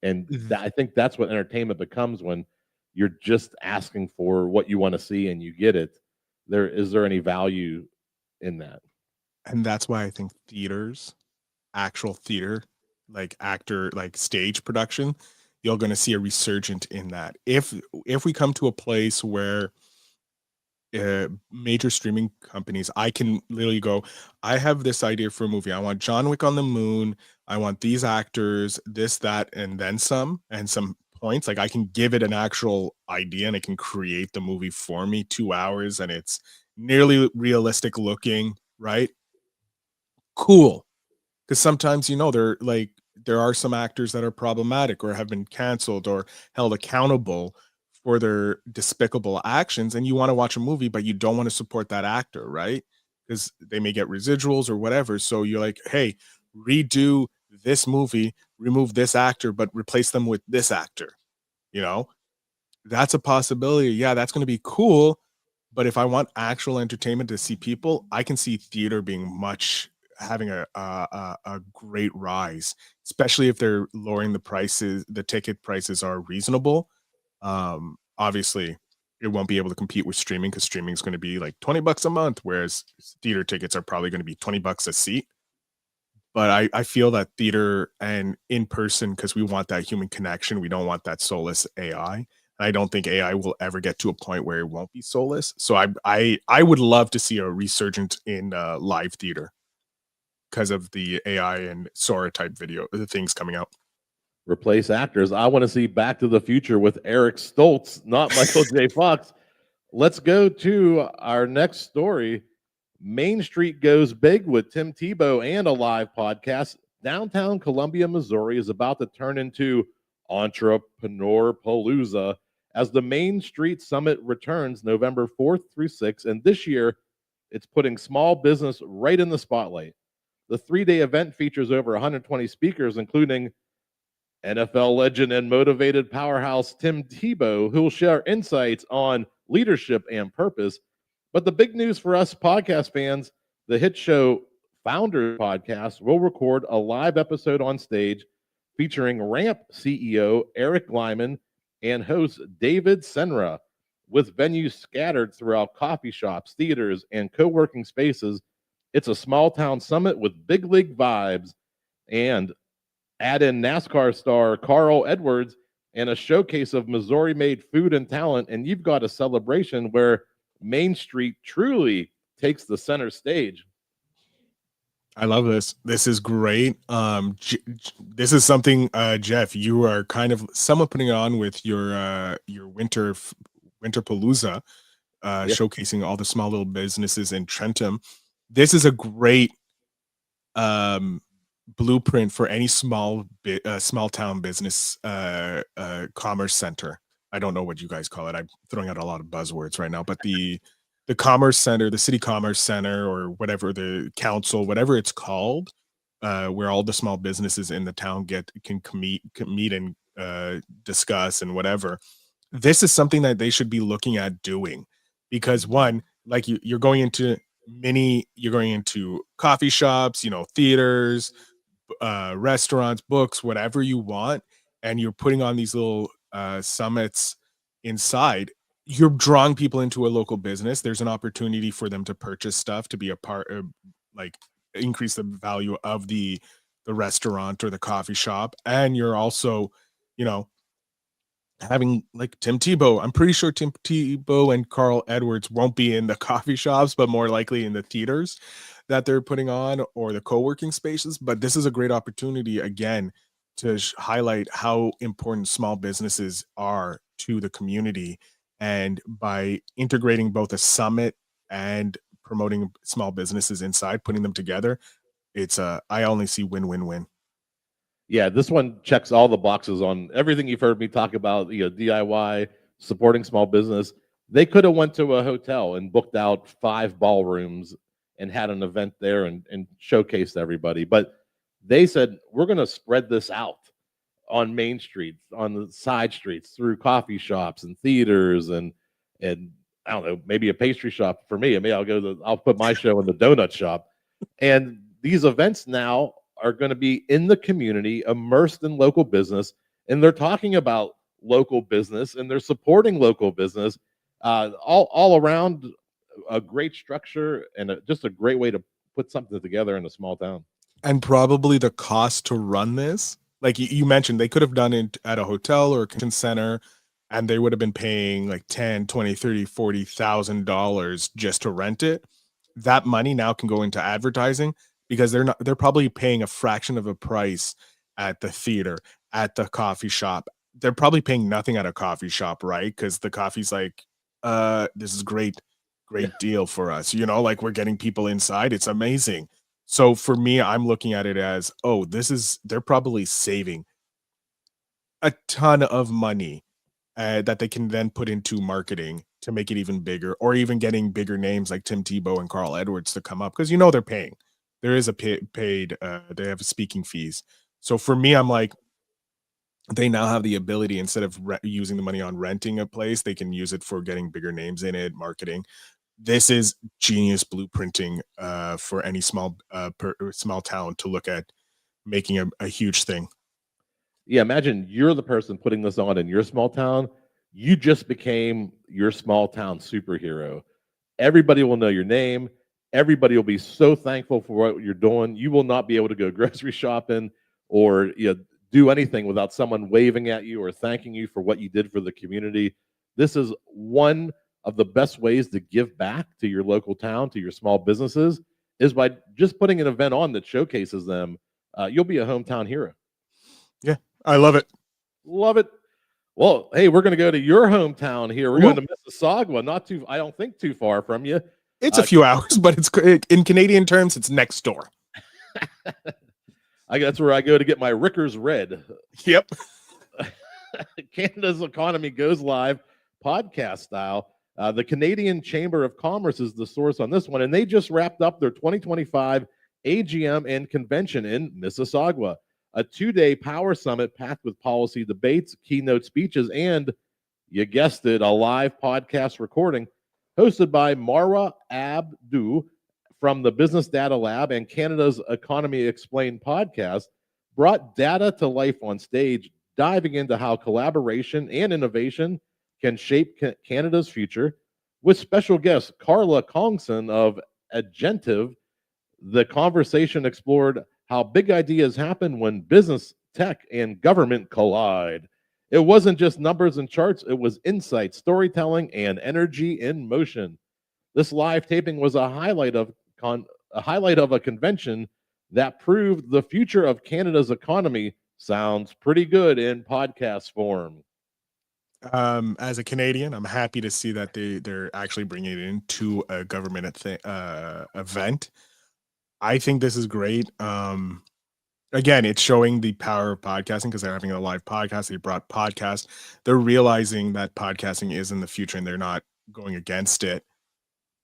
and I think that's what entertainment becomes when you're just asking for what you want to see and you get it. Is there any value in that? And that's why I think theaters, actual theater, like actor, like stage production, you're going to see a resurgent in that. If we come to a place where major streaming companies, I can literally go, I have this idea for a movie. I want John Wick on the moon. I want these actors, this, that, and then some, and some points. Like, I can give it an actual idea and it can create the movie for me, 2 hours, and it's nearly realistic looking, right? Cool. Because sometimes, there are some actors that are problematic or have been canceled or held accountable for their despicable actions, and you want to watch a movie, but you don't want to support that actor, right? Because they may get residuals or whatever. So you're like, hey, redo this movie, remove this actor, but replace them with this actor. That's a possibility. Yeah, that's going to be cool. But if I want actual entertainment to see people, I can see theater having a great rise, especially if they're lowering the prices. The ticket prices are reasonable. Obviously, it won't be able to compete with streaming, because streaming is going to be like $20 a month, whereas theater tickets are probably going to be $20 a seat. But I feel that theater and in person, because we want that human connection, we don't want that soulless AI. I don't think AI will ever get to a point where it won't be soulless. So I would love to see a resurgence in live theater because of the AI and Sora type video things coming out. Replace actors. I want to see Back to the Future with Eric Stoltz, not Michael J. Fox. Let's go to our next story. Main Street goes big with Tim Tebow and a live podcast. Downtown Columbia, Missouri is about to turn into Entrepreneur Palooza as the Main Street Summit returns November 4th through 6th. And this year, it's putting small business right in the spotlight. The 3-day event features over 120 speakers, including NFL legend and motivated powerhouse Tim Tebow, who will share insights on leadership and purpose. But the big news for us podcast fans, the hit show Founder Podcast will record a live episode on stage featuring Ramp CEO Eric Lyman and host David Senra, with venues scattered throughout coffee shops, theaters, and co-working spaces. It's a small town summit with big league vibes, and add in NASCAR star Carl Edwards and a showcase of Missouri-made food and talent, and you've got a celebration where Main Street truly takes the center stage. I love this. This is great. This is something, Jeff, you are kind of somewhat putting on with your winter palooza, showcasing all the small little businesses in Tarentum. This is a great blueprint for any small town business commerce center. I don't know what you guys call it. I'm throwing out a lot of buzzwords right now, but the commerce center, the city commerce center, or whatever, the council, whatever it's called, where all the small businesses in the town can meet and discuss and whatever. This is something that they should be looking at doing, because one, like you're going into coffee shops, theaters, restaurants, books, whatever you want, and you're putting on these little summits inside. You're drawing people into a local business. There's an opportunity for them to purchase stuff, to be a part of, like, increase the value of the restaurant or the coffee shop. And you're also, having like Tim Tebow. I'm pretty sure Tim Tebow and Carl Edwards won't be in the coffee shops, but more likely in the theaters that they're putting on, or the co-working spaces. But this is a great opportunity, again, to highlight how important small businesses are to the community. And by integrating both a summit and promoting small businesses inside, putting them together, I only see win-win-win. Yeah, this one checks all the boxes on everything you've heard me talk about, DIY, supporting small business. They could have went to a hotel and booked out 5 ballrooms and had an event there and showcased everybody. But they said, we're going to spread this out on Main Street, on the side streets, through coffee shops and theaters and I don't know, maybe a pastry shop for me. I mean, I'll put my show in the donut shop. And these events now are going to be in the community, immersed in local business, and they're talking about local business and they're supporting local business, all around a great structure and just a great way to put something together in a small town. And probably the cost to run this, like you mentioned, they could have done it at a hotel or a convention center, and they would have been paying like $10, $20, $30, $40,000 just to rent it. That money now can go into advertising, because they're probably paying a fraction of a price at the theater, at the coffee shop. They're probably paying nothing at a coffee shop, right? Because the coffee's like, this is great deal for us. Like, we're getting people inside. It's amazing. So for me, I'm looking at it as, they're probably saving a ton of money that they can then put into marketing to make it even bigger, or even getting bigger names like Tim Tebow and Carl Edwards to come up, because they're paying. There is a paid, they have speaking fees. So for me, I'm like, they now have the ability, instead of using the money on renting a place, they can use it for getting bigger names in it, marketing. This is genius blueprinting for any small town to look at making a huge thing. Yeah, imagine you're the person putting this on in your small town. You just became your small town superhero. Everybody will know your name. Everybody will be so thankful for what you're doing. You will not be able to go grocery shopping or do anything without someone waving at you or thanking you for what you did for the community. This is one of the best ways to give back to your local town, to your small businesses, is by just putting an event on that showcases them. You'll be a hometown hero. Yeah, I love it. Love it. Well, hey, we're going to go to your hometown here. We're going to Mississauga, I don't think too far from you. It's a few hours, but it's in Canadian terms, it's next door. That's where I go to get my Ricker's Red. Yep. Canada's economy goes live, podcast style. The Canadian Chamber of Commerce is the source on this one, and they just wrapped up their 2025 AGM and convention in Mississauga, a 2-day power summit packed with policy debates, keynote speeches, and, you guessed it, a live podcast recording hosted by Marwa Abdu from the Business Data Lab and Canada's Economy Explained podcast, brought data to life on stage, diving into how collaboration and innovation can shape Canada's future. With special guest Carla Kongson of Agentive, the conversation explored how big ideas happen when business, tech, and government collide. It wasn't just numbers and charts, it was insight, storytelling, and energy in motion. This live taping was a highlight of a convention that proved the future of Canada's economy sounds pretty good in podcast form. As a Canadian, I'm happy to see that they're actually bringing it into a government event. I think this is great. again, it's showing the power of podcasting because they're having a live podcast. They brought podcast. They're realizing that podcasting is in the future and they're not going against it.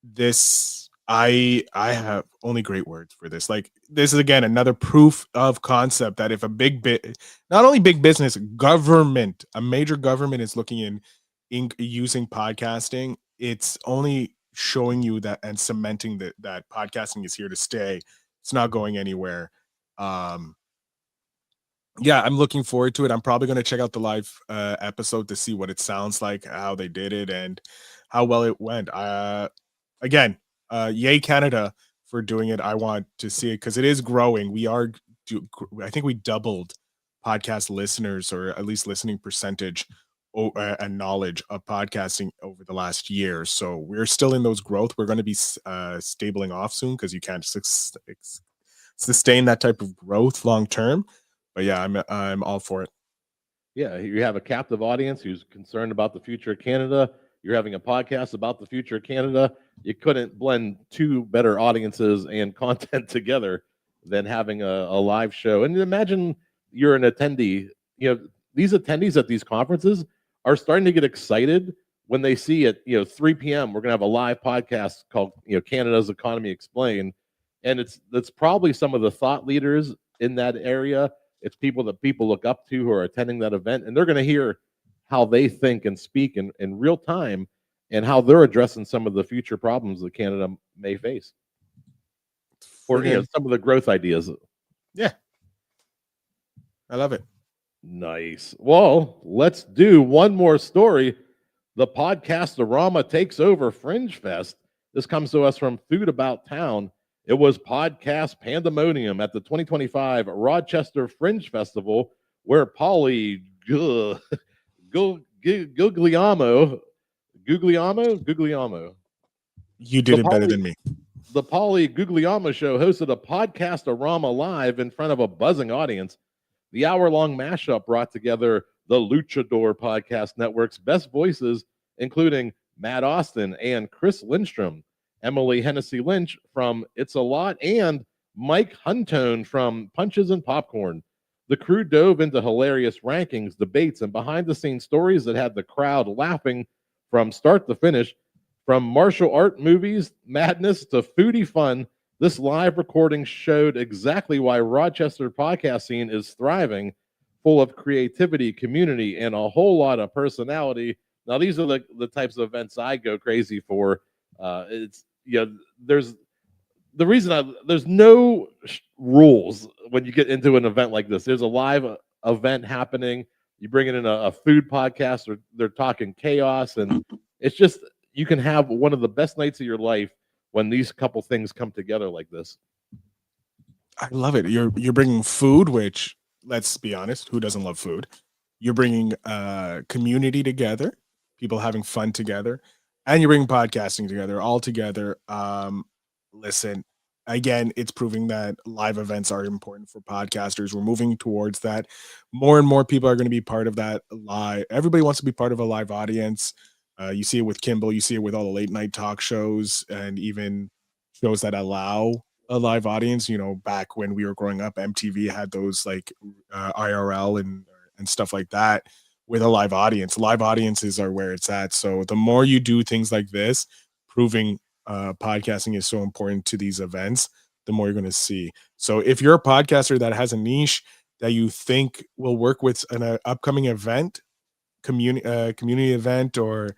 This I have only great words for this. Like, this is again another proof of concept that if a not only big business, government, a major government is looking in using podcasting, it's only showing you that and cementing that podcasting is here to stay. It's not going anywhere. Yeah, I'm looking forward to it. I'm probably going to check out the live episode to see what it sounds like, how they did it, and how well it went. Again, yay Canada for doing it. I want to see it because it is growing. I think we doubled podcast listeners, or at least listening percentage and knowledge of podcasting over the last year. So we're still in those growth. We're going to be stabling off soon because you can't sustain that type of growth long term. But yeah, I'm all for it. Yeah, you have a captive audience who's concerned about the future of Canada. You're having a podcast about the future of Canada. You couldn't blend two better audiences and content together than having a live show. And imagine you're an attendee. These attendees at these conferences are starting to get excited when they see at 3 p.m. we're going to have a live podcast called Canada's Economy Explained, and it's probably some of the thought leaders in that area. It's people that people look up to who are attending that event, and they're going to hear how they think and speak in real time and how they're addressing some of the future problems that Canada may face, or some of the growth ideas. Yeah, I love it. Nice. Well, let's do one more story. The Podcast-orama takes over Fringe Fest. This comes to us from Food About Town. It was podcast pandemonium at the 2025 Rochester Fringe Festival, where Polly Guglielmo. You did it better than me. The Polly Guglielmo Show hosted a Podcast-orama live in front of a buzzing audience. The hour-long mashup brought together the Luchador Podcast Network's best voices, including Matt Austin and Chris Lindstrom, Emily Hennessy Lynch from It's a Lot, and Mike Huntone from Punches and Popcorn. The crew dove into hilarious rankings, debates, and behind-the-scenes stories that had the crowd laughing from start to finish. From martial art movies, madness, to foodie fun, this live recording showed exactly why Rochester podcast scene is thriving, full of creativity, community, and a whole lot of personality. Now, these are the types of events I go crazy for. There's no rules when you get into an event like this. There's a live event happening. You bring in a food podcast, or they're talking chaos, and it's just, you can have one of the best nights of your life when these couple things come together like this. I love it. You're bringing food, which, let's be honest, who doesn't love food? You're bringing community together, people having fun together, and you're bringing podcasting together, all together. Listen, again, it's proving that live events are important for podcasters. We're moving towards that. More and more people are going to be part of that live. Everybody wants to be part of a live audience. You see it with Kimball, you see it with all the late night talk shows, and even shows that allow a live audience. Back when we were growing up, MTV had those like IRL and stuff like that with a live audience. Live audiences are where it's at. So the more you do things like this, proving podcasting is so important to these events, the more you're going to see. So if you're a podcaster that has a niche that you think will work with an upcoming event, community event, or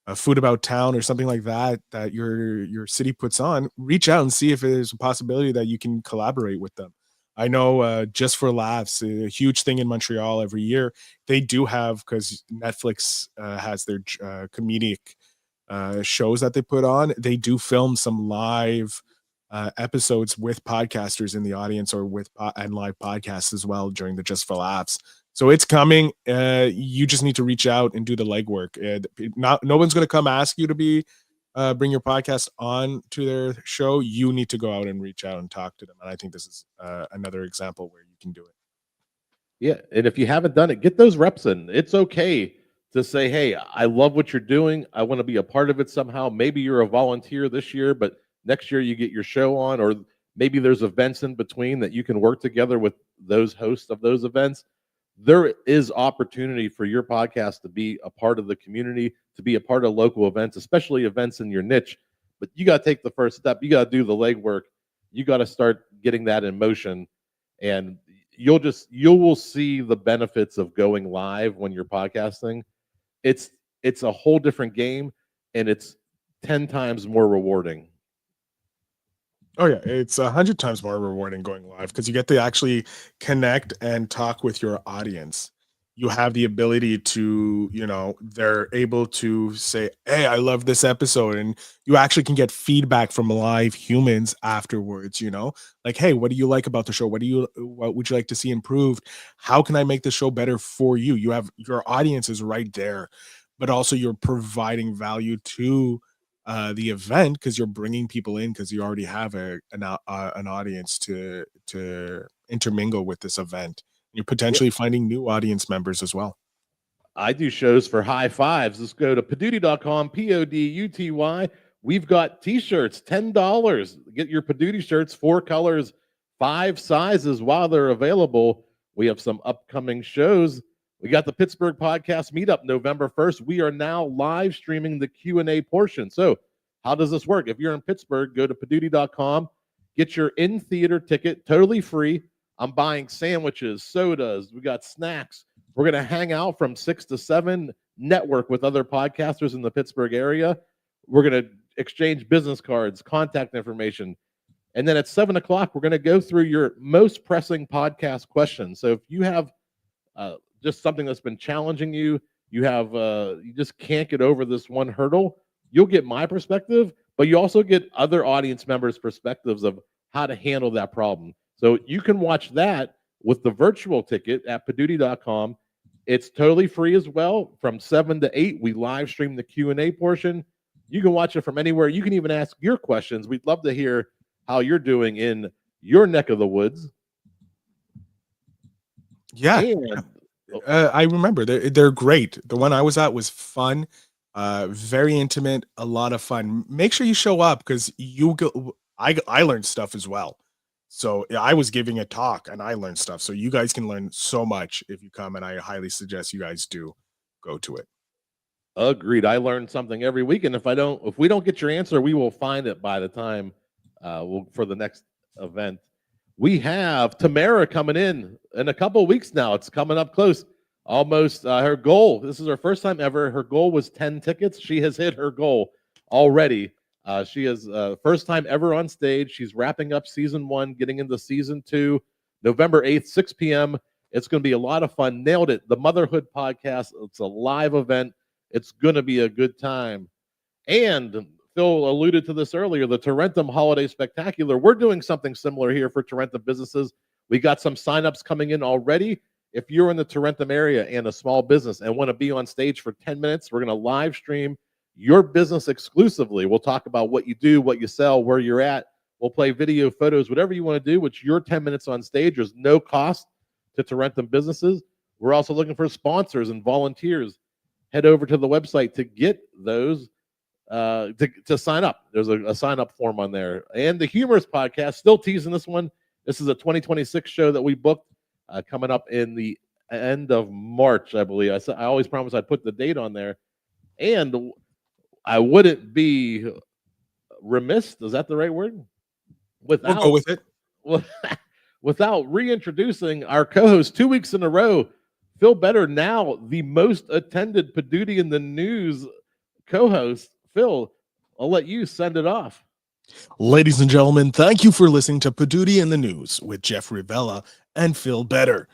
a Food About Town, or something like that your city puts on, reach out and see if there's a possibility that you can collaborate with them. I know Just for Laughs, a huge thing in Montreal every year. They do have, because Netflix has their comedic shows that they put on, they do film some live episodes with podcasters in the audience, or and live podcasts as well during the Just for Laughs. So it's coming. You just need to reach out and do the legwork. No one's going to come ask you to bring your podcast on to their show. You need to go out and reach out and talk to them. And I think this is another example where you can do it. Yeah, and if you haven't done it, get those reps in. It's okay to say, hey, I love what you're doing. I want to be a part of it somehow. Maybe you're a volunteer this year, but next year you get your show on, or maybe there's events in between that you can work together with those hosts of those events, there is opportunity for your podcast to be a part of the community, to be a part of local events, especially events in your niche. But you got to take the first step. You got to do the legwork. You got to start getting that in motion, and you will see the benefits of going live when you're podcasting. It's a whole different game, and it's 10 times more rewarding. Oh yeah, it's 100 times more rewarding going live because you get to actually connect and talk with your audience. You have the ability to, they're able to say, "Hey, I love this episode," and you actually can get feedback from live humans afterwards. Like, "Hey, what do you like about the show? What would you like to see improved? How can I make the show better for you?" You have your audience is right there, but also you're providing value to the event because you're bringing people in because you already have an audience to intermingle with this event. You're potentially finding new audience members as well. I do shows for high fives. Let's go to Poduty.com, Poduty. We've got t-shirts, $10. Get your Poduty shirts, 4 colors, 5 sizes while they're available. We have some upcoming shows. We got the Pittsburgh podcast meetup November 1st. We are now live streaming the Q&A portion. So how does this work? If you're in Pittsburgh, go to Poduty.com, get your in-theater ticket, totally free. I'm buying sandwiches, sodas. We got snacks. We're going to hang out from 6 to 7, network with other podcasters in the Pittsburgh area. We're going to exchange business cards, contact information. And then at 7 o'clock, we're going to go through your most pressing podcast questions. So if you have just something that's been challenging you, you just can't get over this one hurdle, you'll get my perspective, but you also get other audience members' perspectives of how to handle that problem. So you can watch that with the virtual ticket at Poduty.com. It's totally free as well. From 7 to 8, we live stream the Q&A portion. You can watch it from anywhere. You can even ask your questions. We'd love to hear how you're doing in your neck of the woods. Yeah. And, I remember they're great. The one I was at was fun, very intimate, a lot of fun. Make sure you show up because I learned stuff as well. So I was giving a talk and I learned stuff. So you guys can learn so much if you come, and I highly suggest you guys do go to it. Agreed. I learn something every week, and if we don't get your answer, we will find it by the time for the next event. We have Tamara coming in a couple of weeks now. It's coming up close. Almost her goal. This is her first time ever. Her goal was 10 tickets. She has hit her goal already. She is first time ever on stage. She's wrapping up season 1, getting into season 2, November 8th, 6 p.m. It's going to be a lot of fun. Nailed it. The Motherhood Podcast. It's a live event. It's going to be a good time. And Phil alluded to this earlier, the Tarentum Holiday Spectacular. We're doing something similar here for Tarentum businesses. We got some signups coming in already. If you're in the Tarentum area and a small business and want to be on stage for 10 minutes, we're going to live stream your business exclusively. We'll talk about what you do, what you sell, where you're at. We'll play video, photos, whatever you want to do. It's your 10 minutes on stage. There's no cost to Tarentum businesses. We're also looking for sponsors and volunteers. Head over to the website to get those, to sign up. There's a sign-up form on there. And the Humorous Podcast, still teasing this one. This is a 2026 show that we booked coming up in the end of March, I believe. I always promised I'd put the date on there. And I wouldn't be remiss, is that the right word? We'll go with it. Without reintroducing our co-host 2 weeks in a row, Phil Better, now the most attended Poduty in the News co-host. Phil, I'll let you send it off. Ladies and gentlemen, thank you for listening to Poduty in the News with Jeff Revilla and Phil Better.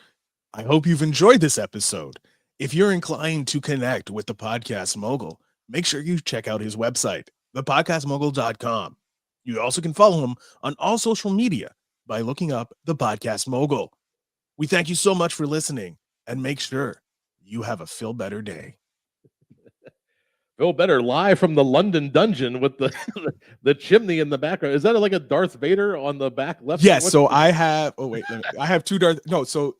I hope you've enjoyed this episode. If you're inclined to connect with the podcast mogul, make sure you check out his website, thepodcastmogul.com. You also can follow him on all social media by looking up the Podcast Mogul. We thank you so much for listening, and make sure you have a Phil Better day. Phil Better live from the London dungeon with the chimney in the background. Is that like a Darth Vader on the back left? Yes. So I have. Oh wait, I have two Darth. No. So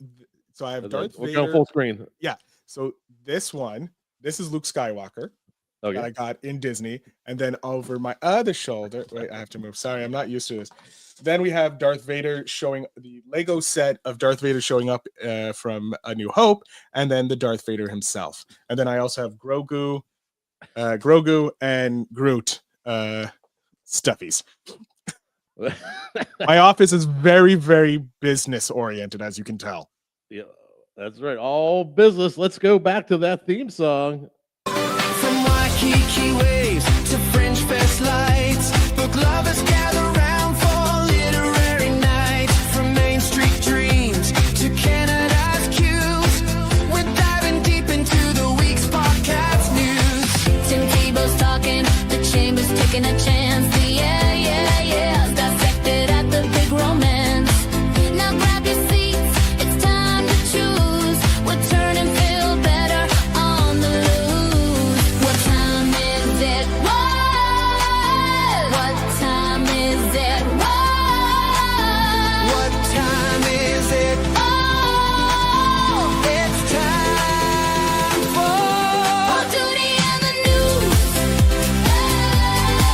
I have Darth Vader. Vader. Go full screen. Yeah. So this is Luke Skywalker. Okay. That I got in Disney, and then over my other shoulder. Wait, I have to move. Sorry, I'm not used to this. Then we have Darth Vader showing the Lego set of Darth Vader showing up from A New Hope, and then the Darth Vader himself. And then I also have Grogu and Groot stuffies. My office is very, very business oriented, as you can tell. Yeah, that's right. All business. Let's go back to that theme song. From Waikiki waves to Fringe Fest lights, book lovers gather round for literary night. From Main Street dreams to Canada's cues, we're diving deep into the week's podcast news. Tim Tebow's talking, the chamber's taking a chance. The yeah, dissected at the big romance. Now grab your seats, it's time to choose. We're turning feel better on the loose. What time is it? What time is it? What time is it? Oh, It's time for Poduty and the news.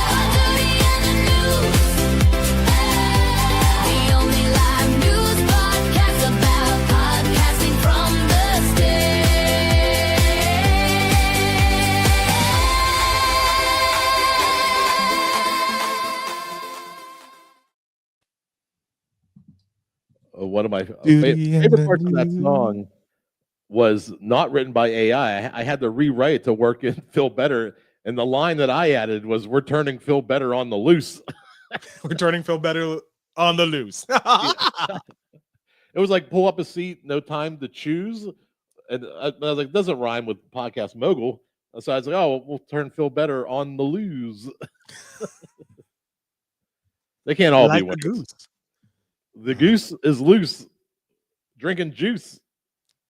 Poduty and the news. The only live news podcast about podcasting from the stage. One of my Duty and favorite the parts of that news. song was not written by AI. I had to rewrite it to work in Feel Better. And the line that I added was, "We're turning Feel Better on the loose." We're turning Phil Better on the loose. It was like pull up a seat, no time to choose. And I was like, doesn't rhyme with podcast mogul. So I was like, oh, we'll turn Phil Better on the lose. They can't all like be the winners. goose. The goose is loose, drinking juice.